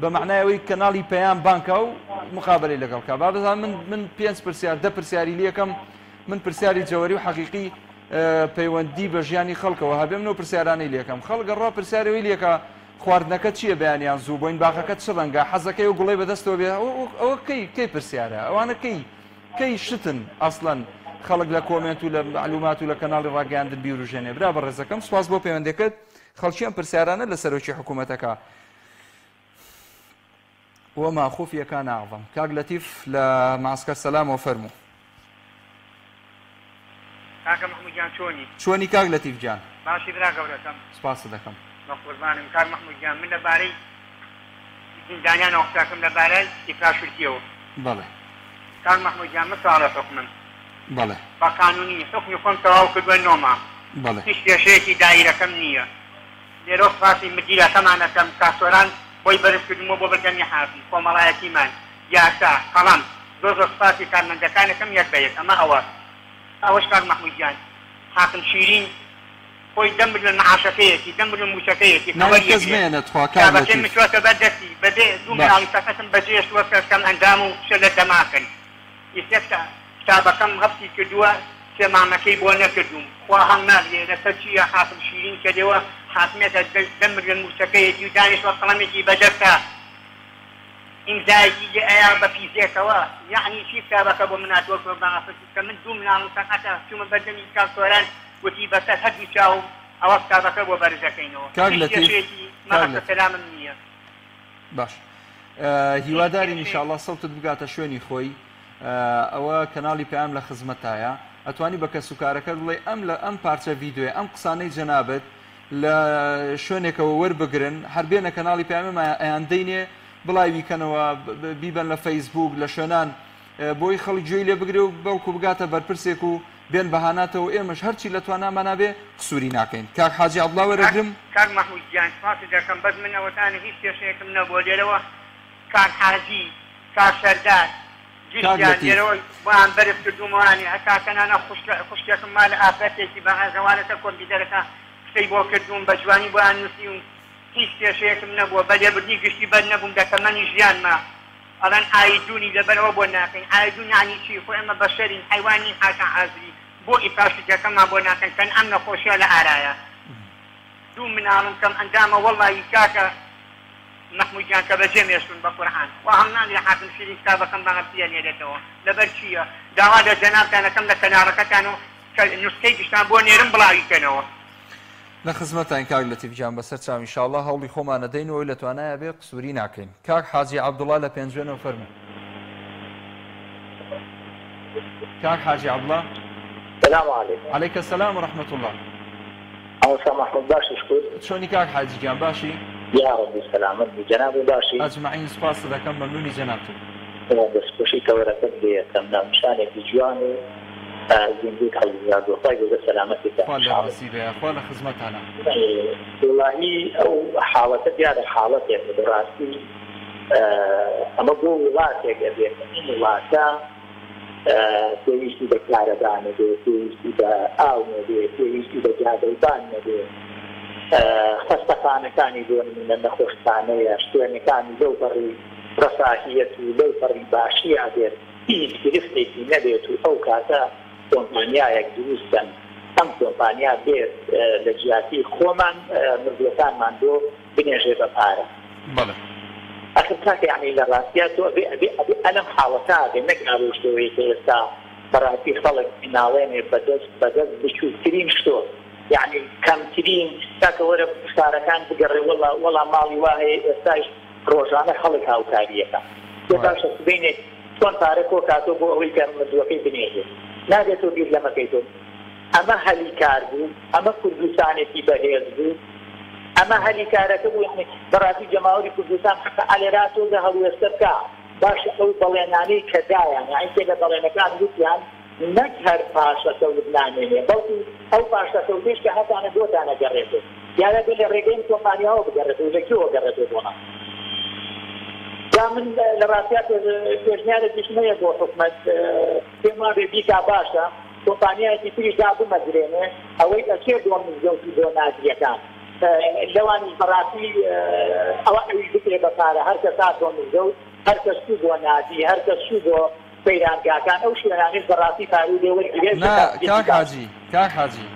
S1: بە معنایەوەی کەناڵی پەیام بانکە و مقابلەی لەگەڵکە با بزان من 5 پرسیار 10 پرسیاری لەکەم من پرسیاری جەوەری و حەقیقی پەیوەندی بە ژیانی خەڵکەوە هەبێ منەوە پرسیارانەی لەکەم خەڵگە ڕۆ پرسیارەوەی لێکە خواردنەکە چییە بەیانیان زوو بۆین باخەکە چ ڕەنگە حەزەکەی و گوڵی بەدەستەوە بێ ئەوە کەی پرسیارە ئەوانە کەی شتن ئەسڵەن خەڵک لە کۆمنت و لە معلومات و لە کەناڵی ڕاگەیاندن بیرروژێنێ برا بە ڕێزەکەم سوپاس بۆ پەیوەندەکەت خەڵکیان پرسیارانە لە سەرۆکی حکوومەتەکە وما خفي كان أعظم كاغ لطيف لمعسكر سلام وفرمو
S10: كاغ محمود جان
S1: شوني كاغ لطيف جان
S10: ماشي برا قولتم
S1: سپاس دەکەم
S10: مقربانم كاغ محمود جان من لەبارەی زیندانیان وەختاکەم لەبارەی ئیفراشورتیەوە
S1: بەڵێ
S10: كاغ محمود جان مصالح حکمم
S1: بەڵێ
S10: بە قانونی حکمی خۆم تەواو کردووە نۆما
S1: بەڵێ
S10: هیچ کێشەیەکی دایرەکەم نییە لێرە سپاسی مدیرەکەمانەکەم کاسۆران بۆی بەرزکردمەوە بۆ بەرگەمی حاکم کۆمەڵایەتیمان یاسا قەڵەم زۆر سپاسی کارمەندەکانەکەم یەک بە یەک ئەمە ئەوەش کاک محمود جان حاکم شیرین خۆی دەمبر لە نەعاشەکەیەکی دەمبر لە موشەکەیەکی کابەکەی مشوەکە بەردەستی بەدێ دوو ملاڵی سەکەتم بەجێش وەکەکەم ئەندام و شە لە دەماکەن ئیسێکتا کتابەکەم هەفتی کردووە سێمامەکەی بۆ نەکردوم خوا هەڵ نابێ لەسەر چییە حاکم شیرین کردەوە حاکمێتە دەمبر لە موشەکەیەکی و دانیشتوە قەڵەمێکی بەدەستە ئیمزایەکی ئەیا بە پیسێکەوە یعنی چی کتابەکە بۆ مناتوە کە من دوو مناڵ سەکەتە چوومە بەردەمی کاکتۆران وتی بەسەر هەردوو چاوم ئەوە کتابەکە بۆ بەرزەکەینەوە سەلامم نییە
S1: باش هیواداری ئینشاءڵڵا سەوتت بگاتە شوێنی خۆی ئەوە کەناڵی پەیام لە خزمەتایە ئەتوانی بە کەسوکارەکە بڵێ ئەم پارچە ڤیدیۆی ئەم قسانەی جەنابەت لە شوێنێکەوە وەربگرن هەربێنە کەناڵی پەیامە ئەیان دەینێ بڵاویکەنەوە بیبەن لە فەیسبوک لە شوێنان بۆی خەڵک گوێی لێ بگرێ و بەڵکو بگاتە بەرپرسێک و بێن بەهاناتەوە ئێمەش هەرچی لە توانامانە بێ قسووری ناکەین کاک حاجی عەبدوڵڵا وەرەگرم
S10: کاک مەحموود گیان سپاسی دەکەم بەس من ئەوەتانە هیچ کێشەیەکم نەبووە لێرەوە کاک حاجی کاک سەردار جیشیان لێرەوە بۆیان بەرز کردومەوانی هەتا کەنانە خوشکێکم ما لە ئافرەتێکی بە هەزەوانەتە کۆمپیوتەرەکە شتەی بۆ کردوم بە جوانی بۆ ئانووسی و هیچ کێشەیەکم نەبووە بە لێبوردنی گشتی بەر نەبووم دەکەمەنی ژیانمە ئەڵەن ئایدونی لەبەرەوە بۆ ناکەین ئایدون ینی چی خۆ ئێمە بەشەرین حیوانی حاکە حازری بۆ ئیپاشتەکەمان بۆ ناکەن کەن ئەم نەخۆشیە لە ئارایە دوو مناڵم کەم ئەندامە وەڵی کاکە محمود جان کە بەجێ مێشتون بە قورئان و هەڵنان لێ حاکم شیری کتابەکەم بەغە پێنێرێتەوە لەبەر چییە داوا لە جەنابتانەکەم لە کەناڕەکەتان و نوسکەی گشتان بۆ نێرم بڵاویکەنەوە
S1: لە خزمەتان کاک لەتیفجان بەسەر چاو ئینشاءڵڵا هەوڵی خۆمانە دەینەوەی لە توانایە بێ قسووری ناکەین کاک حاجی عەبدوڵڵا لە پێنجوێنەوە فەرموو كاك حاجي عبد الله.
S7: السلام عليكم.
S1: عليك السلام ورحمة الله.
S7: أوسع محمود باشي شكور.
S1: شلونك كاك حاجي جان باشي؟
S7: يا ربي سلامت بجنابي باشي.
S1: أجمعين سباس إذا كان ممنوني جنابته.
S7: بس بشي كورتك بيتمنا مشانك بجواني زنديك على الزياد وطيب وسلامتك.
S1: أخوان نصيبه يا أخوان خدمتنا.
S7: والله أو حالة ديار حالة يعني براسي أما بو وڵاتێک ئەبێت وڵاتە پێویستی بە کارەبان نەبێ پێویستی بە ئاو نەبێ پێویستی بە جادەیبان نەبێ خەستەخانەکانی بۆ نمونە نەخۆشخانەیە شوێنەکانی لەو بەڕی ڕەفاهیەت و لەو بەڕی باشیە بێت هیچ گرفتێکی نەبێت و ئەو کاتە کۆمپانیایەک دروستن ئەم کۆمپانیا بێت لە جیاتی خۆمان مردوەکانمان بۆ بنێژێ بە پارە. أخي كاكي يعني للراسيات أبي ألم حالتها بنك أروشتوي كيسا براتي خلق ناوين بدز بشو ترين شتو يعني كم ترين كاك ورا شاركان بقري والله مالي واهي استاج روزانه خلق هاو كاريكا يبقى بينك كون تاركو كاتو بو أول كان مدوكي بنيجي نادي توجد لما كيتو أما هلي كاربو أما كردستاني في بهيزبو أما هلي كاركبو يعني براتي جماهير كردستان حتى على راسه ذهبوا يستركع باش أو بليناني كدا يعني كذا بلينكان يطلع نكهر باشا لبنانية بلكي أو باشا ليش كهذا أنا دوت أنا جريته يعني بين الرجال كمانيا هو بجريته وذكيه جريته بونا من الراسيات الجنية الجسمية دو حكمة كما بيجا باشا كمانيا تيجي جابوا مدرسة أو أشياء دون مزوجي دون نادية كان لواني براسي أو يذكر بصارة هر كسات دون الزوج هر كسو دون نادي هر كسو دون بيران كان أو شيء يعني براسي فارو دول
S1: لا كاك حاجي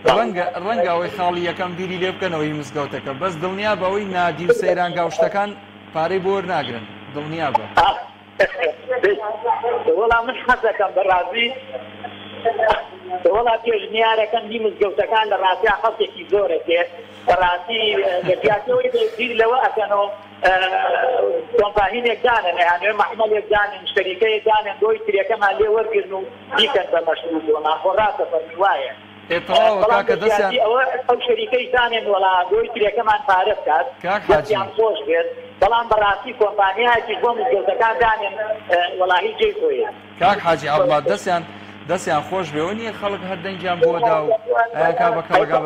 S1: ڕەنگە ئەوەی خاڵی یەکەم بیری لێ بکەنەوەی مزگەوتەکە بەس دڵنیا بەوەی نادی و سەیرانگا و شتەکان پارەی بۆ وەرناگرن دڵنیا بە
S7: وەڵام من حەزەکەم بەڕازی وەڵا پێشنیارەکەم دی مزگەوتەکان لە ڕاستیا خەڵکێکی زۆرە تێ بەڕاستی لە پیاسەوەی بیر لەوە ئەکەنەوە کۆمپانیێک دانن یانێ مەحمەلێک دانن شەریکەیەک دانن دۆی ترێکەمان لێ وەرگرن و بیکەن بە مەشروع بۆ ناخۆڕاتە فەرمی وایە ئەو شەریکەی دانێن وەڵا دۆی ترێکەمان پارە بکات دەستیان خۆش بێت بەڵام بەڕاستی کۆمپانیایەکی بۆ مزگەوتەکان دانێن وەڵا هیچ جێی خۆیە
S1: کاک حاجی عەبدوڵڵا دەستیان خۆش بێ و نییە خەڵک هەردەنگیان بۆدا و ئایا بە کەڵگا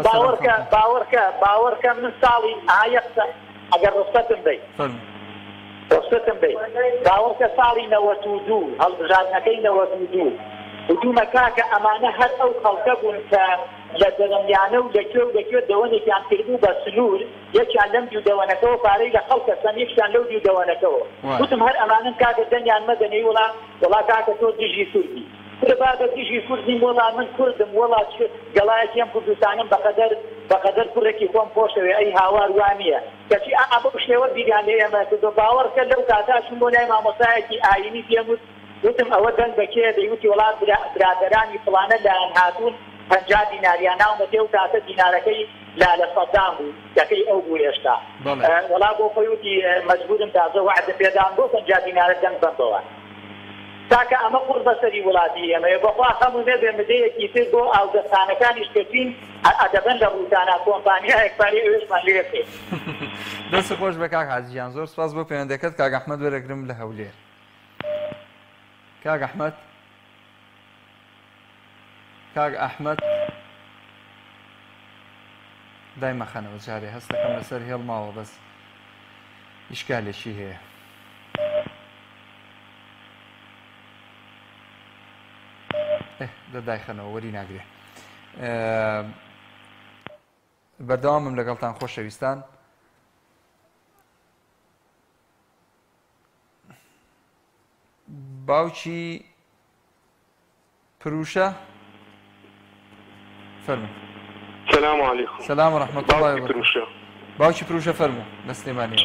S7: باوەڕکە من ساڵی ئایەقسە ئەگەر ڕستەتم بێت باوەڕکە ساڵی 92 هەڵبژاردنەکەی 92 هجوومە کاکە ئەمانە هەر ئەو خەڵکە بوون کە لە دەرەمیانە و لەکوێ دەوەنێکیان کردبوو بە سنوور یەکیان لەم دیودەوەنەکەەوە پارەی لە خەڵکە سەمیەکیان لەو دیودەوەنەکەەوە وتم هەر ئەمانن کاکە دەنگیان مەدەنەی وڵا کاکە تۆ دژی کوردی بابە دژی کوردیم وەڵا من کوردم وەڵا گەڵایەکیم کوردستانم بەقەدەر کوڕێکی خۆم خۆشەوێ ئەی هاوار وانە کەچی ئەبە شێوە بیریان لێ ئێمە کردو باوەڕکە لەو کاتاشم بۆ لای مامۆسایەکی ئاینی پێم وتم ئەوە دەنگ بەکێ دەیوتی وڵات برادەرانی فڵانە لایەن هاتوون 50 دیناریان ناومەتێ و تاسە دینارەکەی لالە سەدام بوو دەکەی ئەو بوو هێشتا وەڵا بۆ خۆی وتی مەجبورم تازە وعدە پێدام بۆ 50 دینارە دەنگ بەندەوە تاکە ئەمە قوڕ بەسەری وڵاتی ئێمە بەخوا هەموو نەبێ مدەیەکی تر بۆ ئاودەستانەکانیش کردین ئەدەبەن لە ڕووتانە کۆمپانیایەک پارەی ئێوێشمان لێ بکەین
S1: دەست خۆش بە کاک حاجییان زۆر سپاس بۆ پەیوەندەکەت کاک ئەحمەد وەرەگرم لە هەولێر كاك أحمد دايما خانة وجاري هستا كم لسر هي الماوة بس إشكالي شي هي ده داي خانة ورينا قري بەردەوامم لەگەڵتان خۆشەویستان. باوکی پروشە فەرموو.
S11: سلام علیکم.
S1: سلام و رحمة الله و برکاته. باوکی پروشە فەرموو لە سلێمانی.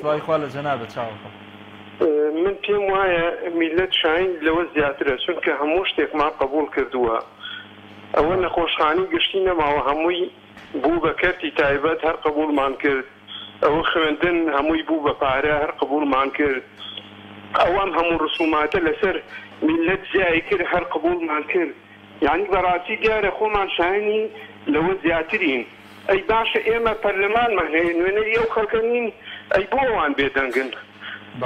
S1: سڵاوی خوا لە جەنابەت چاوەکەم.
S11: من پێم وایە میلەت شاین لەوە زیاترە چونکە هەموو شتێکمان قبول کردووە. ئەوە نەخۆشخانی گشتی نەماوە هەمووی بوو بە کەرتی تایبەت هەر قبولمان کرد. ئەوە خوێندن هەمووی بوو بە پارە هەر قبولمان کرد. ئەوام هەموو ڕسوماتە لەسەر میلەت زیای کرد هەر قبولمان کرد. یعنی بەڕاستی دیارە خۆمان شایانی لەوە زیاترین. ئەی باشە ئێمە پەرلەمانمان هەیە نوێنەری ئەو خەڵکە نین ئەی بۆ ئەوان بێدەنگن.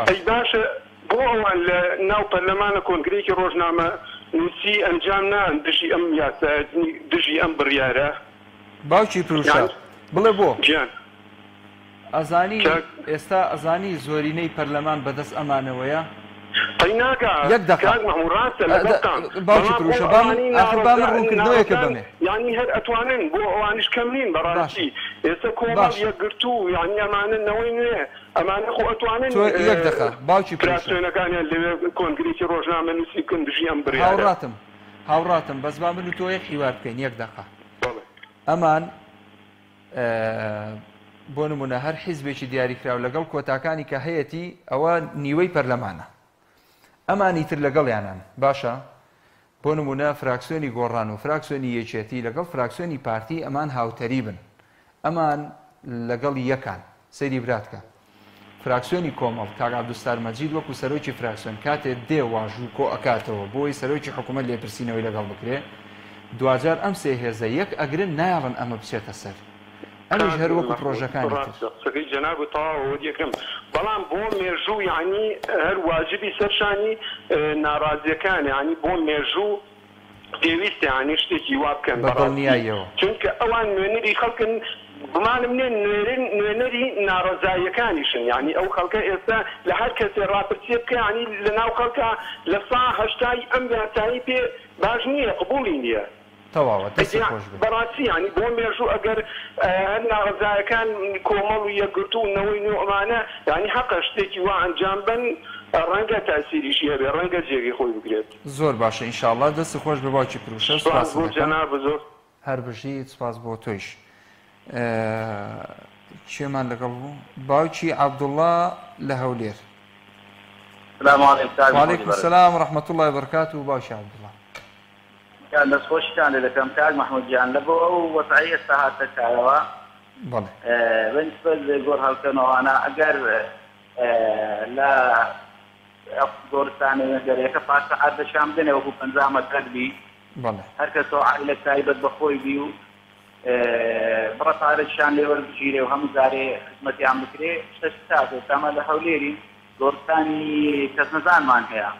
S11: ئەی باشە بۆ ئەوان لە ناو پەرلەمانە کۆنگرێکی ڕۆژنامە نووسی ئەنجام نان دژی ئەم یاسا دژی ئەم بڕیارە.
S1: باوکی پروشە بڵێ بۆ
S11: گیان
S1: ئەزانی ئێستا ئەزانی زۆرینەی پەرلەمان بەدەست ئەمانەوەیە یەک دقیقە باوکی پروشە با من ڕوونکردنەوەیەکە بەمێ
S11: یعنی هەر ئەتوانن بۆ ئەوانش کەم نین بەڕاستی ئێستا کۆمەڵ یەکگرتوو یعنی ئەمانەوەی نوێ ئەمانە خۆ ئەتوانن
S1: یەک دقیقە باوکی پروشە
S11: کراسوێنەکانیان لەوێ کۆنگرێکی ڕۆژنامە نووسی بکەن دژی ئەم بڕیارە.
S1: هاوڕاتم بەس با من و تۆ یەک حیوار بکەین یەک دقیقە. ئەمان بۆ نمونە هەر حیزبێکی دیاریکراو لەگەڵ کۆتاکانی کە هەیەی ئەوە نیوەی پەرلەمانە ئەمانی تر لەگەڵیانان باشە بۆ نمونە فراکسیۆنی گۆڕان و فراکسیۆنی یەکێتی لەگەڵ فراکسیۆنی پارتی ئەمان هاوتەری بن ئەمان لەگەڵ یەکان سەیری براتکە فراکسیۆنی کۆمەڵ کاک عەبدولستار مەجید وەکو سەرۆکی فراکسیۆن کاتێ دێ واژوو کۆ ئەکاتەوە بۆی سەرۆکی حکوومەت لێپرسینەوەی لەگەڵ بکرێ دوجار ئەم سێ هێزە یەک ئەگرن نایڵن ئەمە بچێتە سەر ئەمیش هەر وەکو پرۆژەکانی
S11: سەکەی جەناب و تەواوە یەکەم بەڵام بۆ مێژوو یعنی هەر واجبی سەرشانی ناڕازیەکان یعنی بۆ مێژوو پێویستە یعنی شتێکی وا بکەن
S1: بەدڵنیاییەوە
S11: چونکە ئەوان نوێنەری خەڵکن بمانم نێ نوێنەری ناڕەزایەکانیشن یعنی ئەو خەڵکە ئێستا لە هەر کەسێ ڕاپرسیە بکە یعنی لە ناو خەڵکە لە سا هەشتای ئەم یاسایی پێ باش نییە قبوڵی نییە بەڕاستی ینی بۆ مێژوو ئەگەر هەر ناڕزایەکان کۆمەڵ و یەکگرتوونەوەی نوێمانە ینی حەقە شتێکی وا ئەنجام بن ڕەنگە تاسیریشی هەبێ ڕەنگە جێگەی خۆی بگرێت.
S1: زۆر باشە ئینشاءڵڵا دەستی خۆش بە باوکی پروشە
S11: سپاس بۆ جەناب زۆر
S1: هەر بژیت سپاس بۆ تۆیش. چێمان لەگەڵ بوو باوکی عەبدوڵڵا لە هەولێر. وعەلەیکوم سەلام و ڕەحمەتوڵڵی و بەرەکاتوه و باوکی عەبدوڵڵا.
S2: دەستخۆشتان لێ دەکەم کاک مەحموود گیان لە بۆ ئەو وەسعی ئێستا هاتەکارەوە بەنسبەت لە گۆڕ هەڵکردنەوەوانە ئەگەر لە گۆرستانی وێنەگەرەکە پاسە عادەشان بدەنێ وەکو 50 مەترەکبی هەر کەسەوە عائیلە تایبەت بەخۆی بی و بڕە پارەشان لێ وەربگیرێ و هەموو جارێ خزمەتیان بکرێ شتە تازە ئێستامە لە هەولێری گۆرستانی کەسنەزانمان هەیە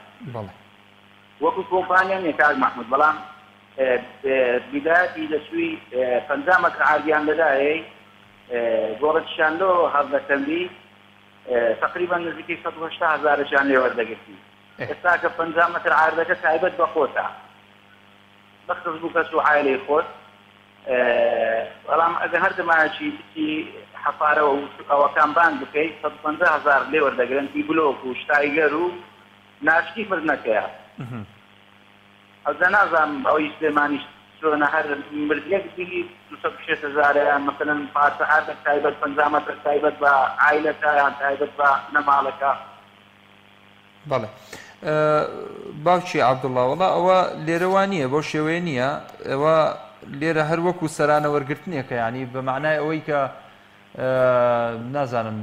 S2: وەکو کۆمپانیان یە کاک مەحموود بەڵام بیداتی لەسووی 50 مەتر عاردیان لەدایە گۆڕەتشاندۆ هەڵدەکەندی تقریبا نزیکی 180,000 لێ وەردەگرتی ئێستا کە 50 مەتر عاردەکە تایبەت بە خۆتە بەخصوص بوو کەس و عایلەی خۆت بەڵام ئەگەر هەر دەمایەکی بچی حەفارەوە و ئەوەکان بان بکەیت 150,000 لێ وەردەگرن بیبلۆک و شتایگەر و ناشتی مردنەکەیە ئەوزە نازانم ئەوەی سلێمانی چۆنە هەر مردیەک دیگی 260,000 مثلا پاسە عادە تایبەت 50 مەتر تایبەت بە عایلەکە یان تایبەت بە نەماڵەکە.
S1: بەڵێ باوکی عەبدوڵڵا وەڵا ئەوە لێرەوە نییە بۆ شێوەیە نییە ئەوە لێرە هەر وەکو سەرانە وەرگرتنیەکە ینی بە معنای ئەوەی کە نازانم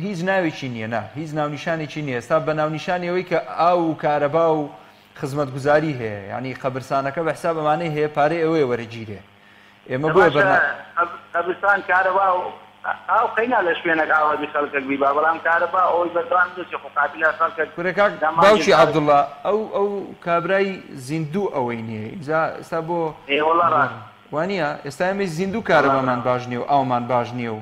S1: هیچ ناوێکی نییە نا هیچ ناونیشانێکی نییە ئێستا بە ناونیشانی ئەوەی کە ئاو و کارەبا و خزمەتگوزاری هەیە ینی قەبرستانەکە بە حساب ئەمانەی هەیە پارەی ئەوەیە وەرەگیرێ ئێمە بۆ
S2: قەبرستان کارەبا و ئاو قەینا لە شوێنێک ئاوازی خەڵکێک بیبا بەڵام کارەبا ئەوەی بەردەوام دۆچی خۆقاتی لە خەڵکێک
S1: باوکی عەبدوڵڵا ئەو کابرای زیندوو ئەوەی نییە ئێستا بۆ وانە ئێستا ئێمە زیندوو کارەبامان باش نییە و ئاومان باش نییە و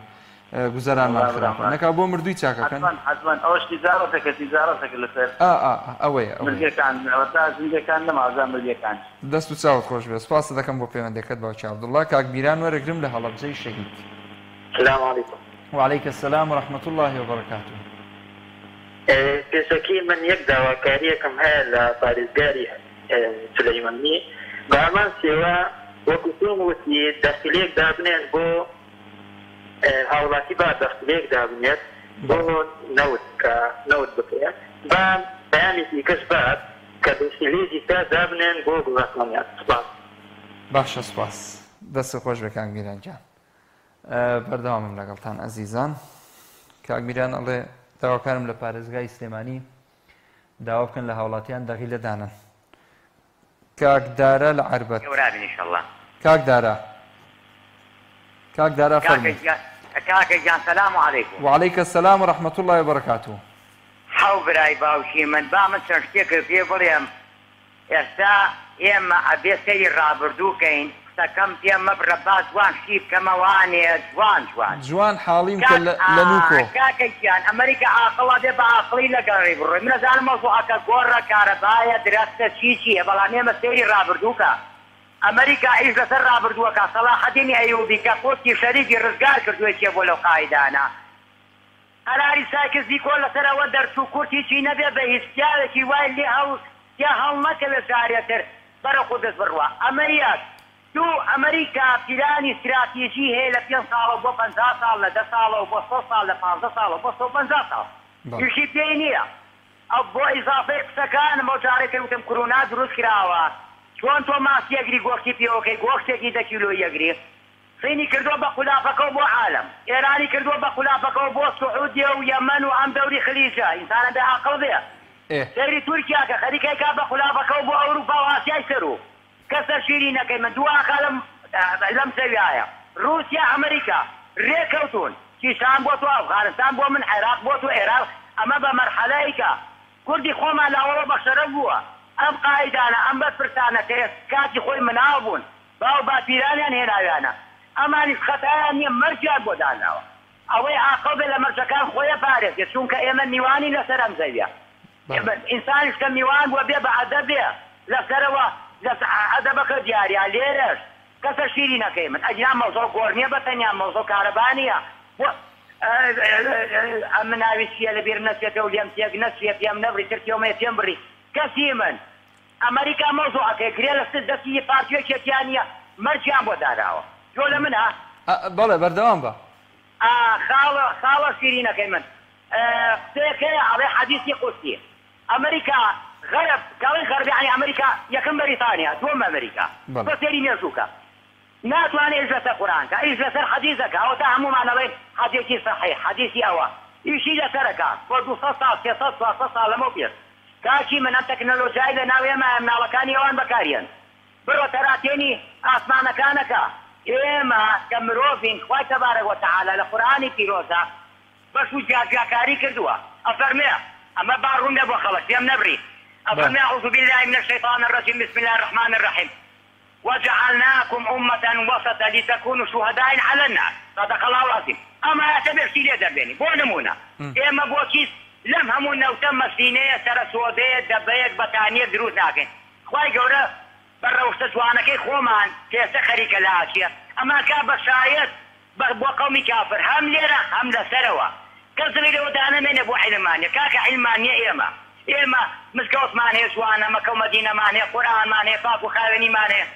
S1: گوزەرانمان خراپە نەکا بۆ مردووی چاکەکەن
S2: حتمما ئەوەش تیجارەتێکە تیجارەتێک لەسەر
S1: ئەوەیە
S2: ملگەکان ئەوەتا زیندەکان نەمازان ملگەکان
S1: دەست و چاوت خۆش بێ سپاس دەکەم بۆ پەیوەندەکەت باوکی عەبدوڵڵا کاک بیران وەرەگرم لە هەڵەبجەی شەهید.
S9: السلام عليكم.
S1: وعليك السلام ورحمة الله وبركاته.
S9: پێشەکی من یەک داواکاریەکەم هەیە لە پارێزگاری سلەیمانی بە هەمان سێوە وەکو تۆم وتی دەخیلەیەک دابنێن بۆ هاوڵاتی با دەخیلەیەک دابنێت بۆ نەوت بکرێت با بەیانێکی کەس بات کە دەخیلەیەکی تا دابنێن بۆ گوڵاکانیان. سپاس.
S1: باشە سپاس دەست خۆش بێ کاک میران گیان. بەردەوامم لەگەڵتان ئەزیزان. کاک میران ئەڵێ داواکارم لە پارێزگای سلێمانی داوا بکەن لە هاوڵاتیان دەغیلە دانن. کاک دارە لە عەربەت. کاک دارە فەرمووی.
S12: کاکە گیان سەلام عەلەیکوم.
S1: وعەلەیکە السەلام ورحمەة الله وبرەکاتوه.
S12: حەو برای باوکی من با من چەند شتێکت پێ بڵێم ئێستا ئێمە ئەبێ سەیری ڕابردووکەین قسەکەم پێم مەبڕە با جوان شی بکەمەوانێ جوان
S1: حاڵیم کە لە نوکۆ.
S12: کاکەیان ئەمریکا عاقڵە بێ بە عاقڵی لەگەڵی بڕۆی من ئەزانم مەوزوعەکە گۆڕە کارەبایە درەختە چیە بەڵام ئێمە سەیری ڕابردووکە. ئەمریکا ئیش لەسەر ڕابردووەکە سەلاحەدینی ئەیوبی کە خۆتی شەریکی ڕزگار کردووەکێ بۆ لەو قایدانە. هەراری ساکس دیکۆ لەسەر ئەوە دەرچوو کورتی چی نەبێ بە هیچ پیاوێکی وای لێ هەڵ نەکەوێ سارێتر بەرە خۆ دەست بڕوە. ئەمە یەک. دوو ئەمریکا پیلانی استراتیژی هەیە لە 5 ساڵە بۆ 50 ساڵ لە 10 ساڵە بۆ 100 ساڵ لە 15 ساڵە بۆ 150 ساڵ هیچی پێی نییە. ئەو بۆ ئیزافەی قسەکانم بۆ جارێک وتم کرونا دروست کراوە چۆن تۆ ماسی یەگری گۆشتی پێوەکەی گۆشتێکی 10 کیلۆ یەگری سینی کردووە بە خولافەکەەوە بۆ عالم ئێرانی کردووە بە خولافەکەەوە بۆ سعودیە و یەمەن و ئەم دەوری خلیجە ئینسانە بێ عاقڵ بێ. سەیری تورکیاکە خەریکەیکا بە خولافەکەەوە بۆ ئەوروپا و ئاسیای سەر و کەسە شیری نەکەی من دوواخە لەم سەویایە. رووسیا ئەمریکا ڕێکەوتون کیشان بۆ تۆ ئەفغانستان بۆ من عێراق بۆ تۆ عێراق ئەمە بە مەرحەلەیەکە کوردی خۆمان لاوەڵە بەشەرە بووە. ئەم قایدانە ئەم بەرپرسانە کە کاتی خۆی مناو بوون باو باپیرانیان هێناویانە ئەمانیش خەتایان نییە مەرجیان بۆ داناوە. ئەوەی عاقڵ بێ لە مەرجەکان خۆیە پارێزێت چونکە ئێمە میوانی لەسەر ئەم زەویە. ئینسانیش کە میوان بووە بێ بە ئەدەب بێ لەسەرەوە ئەدەبەکە دیارە لێرەش کەسە شیری نەکەی من ئەجیان مەوزۆ گۆڕنیە بەتەنیان مەوزۆ کارەبانیە ئەم ناوی چیە لە بیر نەچێتە و لێم تێک نەچێت پێم نەبڕی ترکیۆمەیە پێم بڕی کەسی من ئەمریکا مەوزوعەکەی گرێ لە دەستی پارتیۆکێکیان نییە مەرجیان بۆ داراوە. جۆ لە منە
S1: بەڵێ بەردەوام بە
S12: خاڵە شیری نەکەی من قسەیەکەیە ئەڵێ حەدیثی قودسی ئەمریکا غرب كوين غرب يعني أمريكا يكن بريطانيا دوم أمريكا بسيري ميزوكا ناتواني إجلس القرآن كإجلس حديثك أو تعمو معنا بين حديثي صحيح حديثي أوا يشي لسرك ودو صصا صصا لمو بيس كاشي من أن تكنولوجيا لناوية ما يمنع لكاني وان بكاريا برو تراتيني أسمان كانك إما كمروفين خواهي تبارك وتعالى لقرآني في روسا بس وجاكاري كردوا أفرمي أما بارون نبو خلص يم نبري أفرمي أعوذ بالله من الشيطان الرجيم بسم الله الرحمن الرحيم وجعلناكم أمة وسطا لتكونوا شهداء على الناس صدق الله العظيم أما يعتبر سيلي دبيني بو نمونا إما بو كيس لم همونا وتم سينية سرسودية دبيك بطانية دروس ناكين خواهي قورا برا وستجوانكي خومان كيسا خريك الاشياء أما كابا شايد بو قومي كافر هم ليرا هم لسروا كذلك لو دانا من ابو علمانية كاك علمانية إما مسكوت مانية سوانا مكو مدينة مانية قرآن مانية فاقو خاوني مانية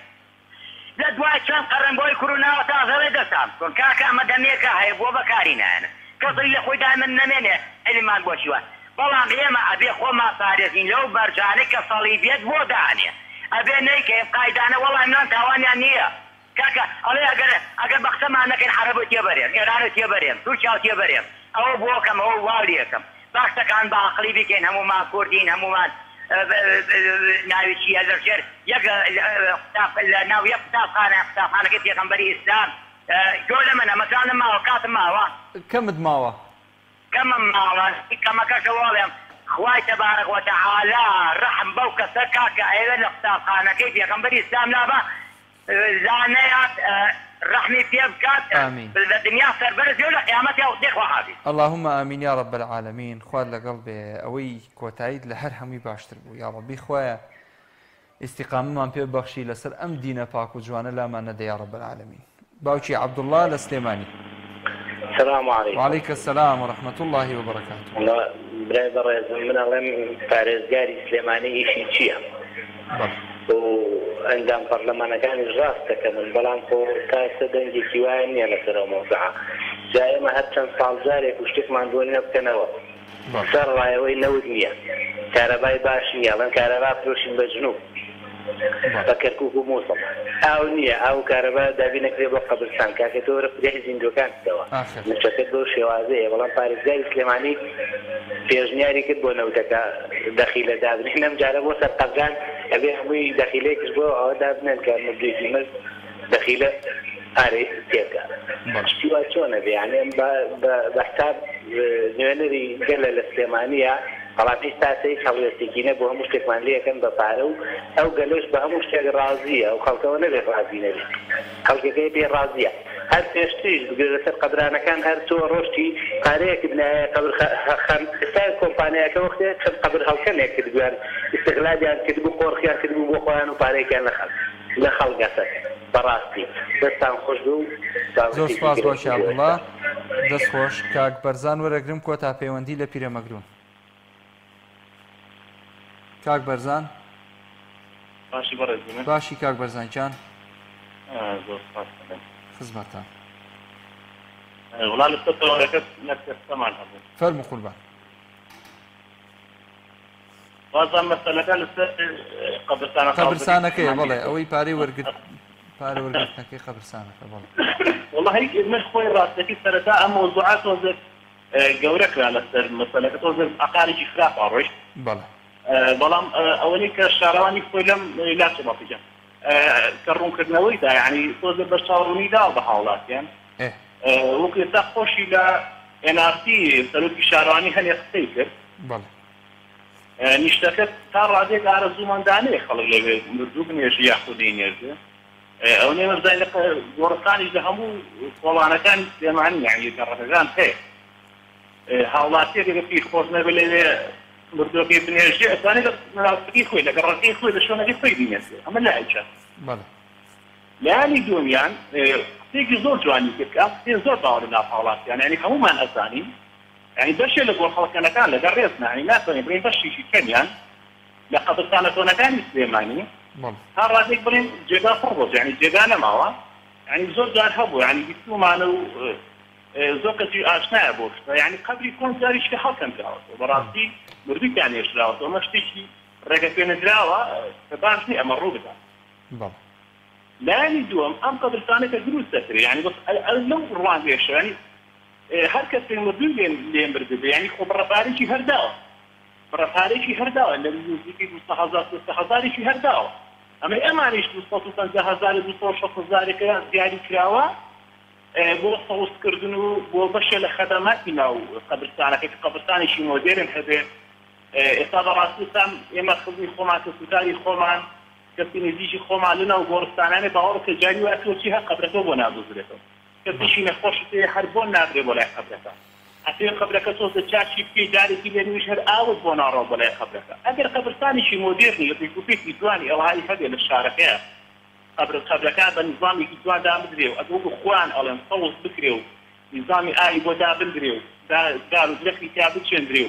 S12: لدواي چند قرن بوي كورونا وتاظر دسام كون كاكا مدنيكا هاي بو بكارينا انا كذلك لخوي دائما نمينه علمان بو شوان بلان إما أبي خوما صاريزين لو برجانك صليبيت بو دانية أبي نيكي قايدانا والله منان تاواني انية كاكا علي اگر بقسم عنك الحرب تيبريم إيران تيبريم تركيا تيبريم أو بوكم أو واليكم بحث كان بعقلي بكين همو ما كردين همو ما ناوي شيء هذا الشيء يق ناوي يقطع خانة كيف يغنبري إسلام جول منا مكان ما وقات ما
S1: كم دماوا
S12: كما كشوالهم خواي تبارك وتعالى رحم بوك سكاك أيضا يقطع خانة كيف يغنبري إسلام لا با زانيات رحمي في بكات
S1: آمين
S12: الدنيا سربرز يولا قيامتها وديخ وحافي
S1: اللهم آمين يا رب العالمين. خواد لقلبي أوي كوتايد لهر همي باشتر بو يا ربي خوايا استقامة من بيب بخشي لسر أم دينا باك وجوانا لا ما ندى يا رب العالمين. باوشي عبد الله السليماني.
S13: السلام عليكم.
S1: وعليك السلام ورحمة الله وبركاته.
S13: الله براي برز من الله فارزقاري سليماني إيشي تشيا. وعندما برلمان كان الراستك من بلانكو كاسة دنجي كيواني أنا ترى موضوعها. جاي ما هتشن صالزاري وشتك ما عندوني بكنوا. صار رايوي نودنيا. كهرباء باشنيا لأن كهرباء فروشين بجنوب. بكركوك وموصل أو نية أو كهرباء دابين كريبو قبرستان كاكتور فريح زندو كان سوا مشتكل بو شوازية والله بارزقاري سليماني في أجنياري كتبو نوتك دخيلة دابن إحنا مجاربو سر قبران أبي حمي دخيلة كتبو أو دابنا كان مبدي في مز دخيلة أري تيكا شتوا شون أبي يعني بحساب نيونري قلة السليمانية خلاص استاسي خلوا يستكينه بوها مشتكمان ليه كان بطارو أو قالوش بها مشتك راضية أو خلقونا ليه راضينا ليه خلق كيبي راضية هل تشتيش بقدر قدرانا كان هل تو روشتي قاريك بناء قبل خسائر كومبانيا كوختي قبل خلقنا يكتبوا يعني استغلال يعني كتبوا قورخيان كتبوا بوخوان وقاريك يعني لخلقتك براستي بس تنخوش دو
S1: زور سپاس باشی عبدالله دست خوش کاک برزان وەرەگرم کۆتا پەیوەندی لە پیرەمەگرون. کاک بەرزان
S14: باشی بەڕێزم
S1: باشی کاک بەرزانجان
S14: زۆر سپاس
S1: خزمەتتان
S14: وڵا لە سەرەکەت نەکەستەمان هەبوو
S1: فەرموو قوربان
S14: وازان مەسەلەکە لەسەر
S1: قەبرستانەکەیە بەڵێ ئەوەی پارەی وەرگرت پارە وەرگرتنەکەی قەبرستانەکە بەڵێ
S14: والله من خۆی ڕاستەکەی سەرەتا ئەم مۆزوعات تۆزێک گەورەکرا لەسەر مەسەلەکە تۆزێک عقارێکی خراپە ڕۆیشت
S1: بەڵێ
S14: بەڵام ئەوەی کە شارەوانی خۆی لەم لاچە باقیجان کە ڕوونکردنەوەیدا یعنی تۆزێک بە چاوەڕوونیدا بە هاوڵاتیان وەکو ئێستا خۆشی لە NRC سەرۆکی شارەوانی هەنێ قسەی کرد نیشتەکە تا ڕادێک ئارەزوومەندانەیە خەڵک لەوێ مردوو بنێژی یاخود دەینێژێ ئەو نێمە بزانین لە گۆڕستانیش لە هەموو کۆڵانەکانی سلێمانی یعنی گەڕەکەکان هەیە هاوڵاتیەک ئەگەر پیر خۆش نەبێ لەوێ مردوەکەی بنێژێ ئەتوانێت لە ناوچەکەی خۆی لە گەڕەکەی خۆی لە شوێنەکەی خۆی بینێسێ ئەمە لایەکە لایانی دووەمیان قسێکی زۆر جوانی کرد کە ئەم قسەی زۆر باوەڕ لە ناو هاوڵاتیان یعنی هەموومان ئەزانین يعني بشي لقول خلقنا كان لقريتنا يعني ناس يبغين بشي شيء كنيان لقد كانت كان سليماني هذا راسك برين جدا فرض يعني جدانا معه يعني زوج دار حبو يعني بيسمو معنا زوجتي اشنا ابوش يعني قبل يكون جاري شي حكم جاوز وبراسي مرضي يعني يشراوز وما شتيشي رجعتين دراوه فباشني امروا بها لا ندوم ام قبل ثاني كدروس سكري يعني بس لو روان ليش يعني هر کس مردوی لیم برده یعنی خب برپاریشی هر داو برپاریشی هر داو لذیذی 200,000 هر داو اما امانیش 250,000 260,000 که زیادی کراوه بو صوص کردنو بو بشه لخدماتی ناو قبرستانه که قبرستانشی مدرن هده اصابه راستی سم اما خدمی خومان کسوتاری خومان کسی نزیشی خومان لنا و گورستانه باور که جاری و اتوچی ها قبرتو بنا بزرگتو کسی نخوشتی هر بون نداره بالای قبرتا. حتی قبرتا توسط چاشی پی داری که بینیش هر آود بنا را بالای قبرتا. اگر قبرستانیشی مدرنی یا بیکوپی ایدوانی الهایی هدی للشارکه قبرتا به نظامی ایدوان دام دریو. ادوگو خوان الان صوص بکریو. نظامی آی با دابن دریو. دارو دلخی تابت چند دریو.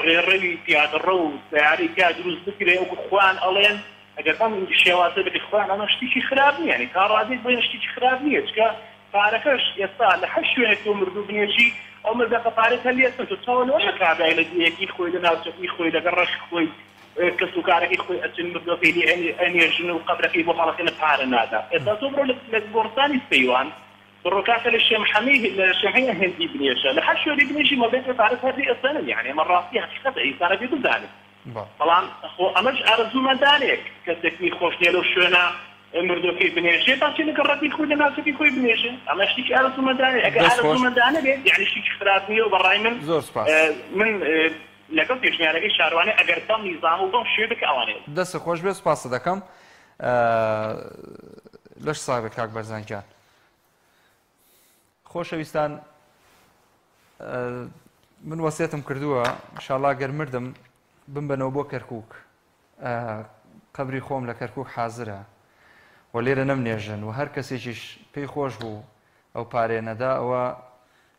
S14: ریروی تیاد رو سیاری که دروز بکریو و خوان الان اگر هم شوازه به خوان انا شتیشی خراب نی یعنی کار عادی باید شتیشی خراب نیه چکه فاركش يستاهل لحشو يكون مردو بنيجي او مزاق فارك اللي يسنتو تصور ولا كعبه الى يكي خوي لنا وتقي خوي لقرش خوي كسو كارك خوي اتن مردو في ان يجنو قبرك يبو خلقنا بحال هذا اذا تصبروا للبورتاني سيوان بالركاكه للشمحميه الشمحيه هندي بنيجي لحشو اللي بنيجي ما بين فارك هذه السنه يعني مرات فيها حقيقه اي صار في ذلك طبعا اخو امج ارزو مدارك كتكني خوش ديالو شونا مردوكي بنيجي بس اللي قررتي خوي الناس في خوي بنيجي اما شتيك على سمداني اكل على سمداني يعني شتيك خرافني وبراي من من لقد يعني شارواني اگر دم نظام ودم شبك اواني
S1: دست خوش بس پاس دکم لەش ساوێ کاک بەرزانگیان. خۆشەویستان من وەسیەتم کردووە ئینشاڵڵا گەر مردم بمبەنەوە بۆ کەرکووک، قەبری خۆم لە کەرکووک حازرە و لێرە نەمنێژن و هەر کەسێکیش پێی خۆش بوو ئەو پارێنەدا ئەوە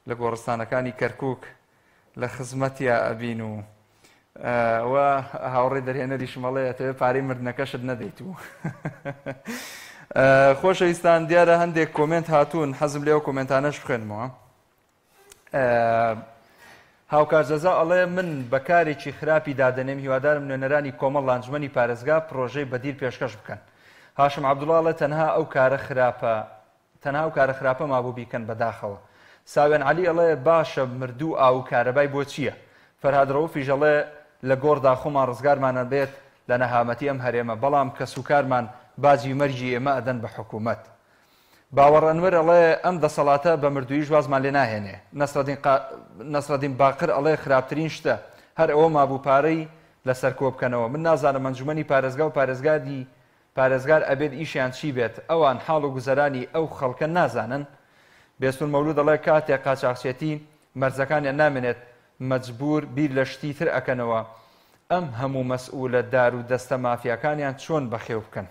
S1: لە گۆڕستانەکانی کەرکووک لە خزمەتیا ئەبین و هاوڕێ دەرهێنەری شمەڵەیە تەوێ پارەی مردنەکەشت نەدەیت و خۆشەویستان دیارە هەندێک کۆمنت هاتوون، حەزم لێەوە کۆمنتانەش بخوێنمەوە. هاوکار جەزا ئەڵێ من بەکارێکی خراپی دادەنێم، هیوادارم نوێنەرانی کۆمەڵ لانجمەنی پارێزگا پرۆژەی بەدیر پێشکەش بکەن. هاشم عەبدوڵڵا ئەڵێ تەنها ئەو کارە خراپە مابوو بیکەن بەداخەوە. ساوێن عەلی ئەڵێ باشە مردوو ئاو کارەبای بۆ چییە؟ فەرهاد ڕەوفیش ئەڵێ لە گۆڕدا خۆمان ڕزگارمانە بێت لە نەهامەتی ئەم هەرێمە، بەڵام کە سوکارمان باجی مەرجی ئێمە ئەدەن بە حکوومەت. باوەڕ ئەنوەر ئەڵێ ئەم دەسەڵاتە بە مردووی ژوازمان لێ ناهێنێ. نەسرەدین باقر ئەڵێ خراپترین شتە هەر ئەوە مابوو پارەی لەسەر کۆ بکەنەوە. من نازانم ئەنجومەنی پارێزگا و پارێزگار ئەبێت ئیشیان چی بێت، ئەوان حاڵ و گوزەرانی ئەو خەڵکە نازانن. بێستون مەولود ئەڵێ کاتێک قاچاقچێتی مەرجەکانیان نامێنێت مەجبور بیر لە شتی تر ئەکەنەوە، ئەم هەموو مەسئولە دار و دەستە مافیاکانیان چۆن بەخێو بکەن.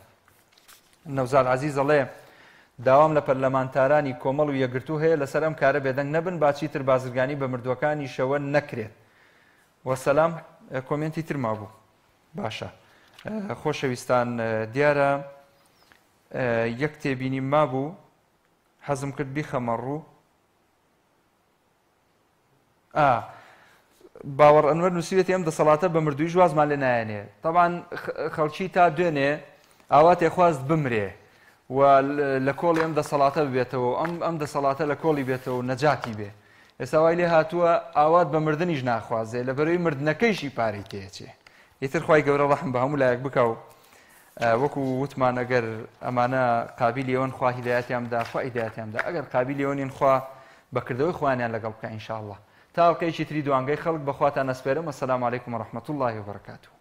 S1: نەوزار عەزیز ئەڵێ داوام لە پەرلەمانتارانی کۆمەڵ و یەکگرتوو هەیە لەسەر ئەم کارە بێدەنگ نەبن، باچی تر بازرگانی بە مردووەکانی شەوە نەکرێت. وەسەلام. کۆمنتی تر مابوو. باشە خۆشەویستان دیارە یەک تێبینی مابوو حەزم کرد بیخەمە ڕوو. باوەڕ ئەنوەر نووسیوێتی ئەم دەسەڵاتە بە مردووی ژوازمان لێ نایەنێ. طبعاً خەڵکی تا دوێنێ ئاوا تێخواست بمرێ و لە کۆڵی ئەم دەسەڵاتە ببێتەوە، ئەم دەسەڵاتە لە کۆڵی بێتەوە نەجاتی بێ. ئێستا وای لێ هاتووە ئاوات بە مردنیش ناخوازێ لە بەرەوەی مردنەکەیشی پارەی تێچێ. ئیتر خوای گەورە ڕەحم بە هەموو لایەک بکە و وەکو وتمان ئەگەر ئەمانە قابلی ئەوەن خوا هیدایەتیاندا خوا هیدایەتیاندا، ئەگەر قابلی ئەوەنین خوا بەکردەوەی خوانیان لەگەڵ بکە ئینشاءڵڵا. تا ئەڵقەیەکی تری دوانگەی خەڵک بەخواتان ئەسپێرم. ئەسەلامو عەلەیکوم وەڕەحمەتوڵڵاهی وبەرەکاتوه.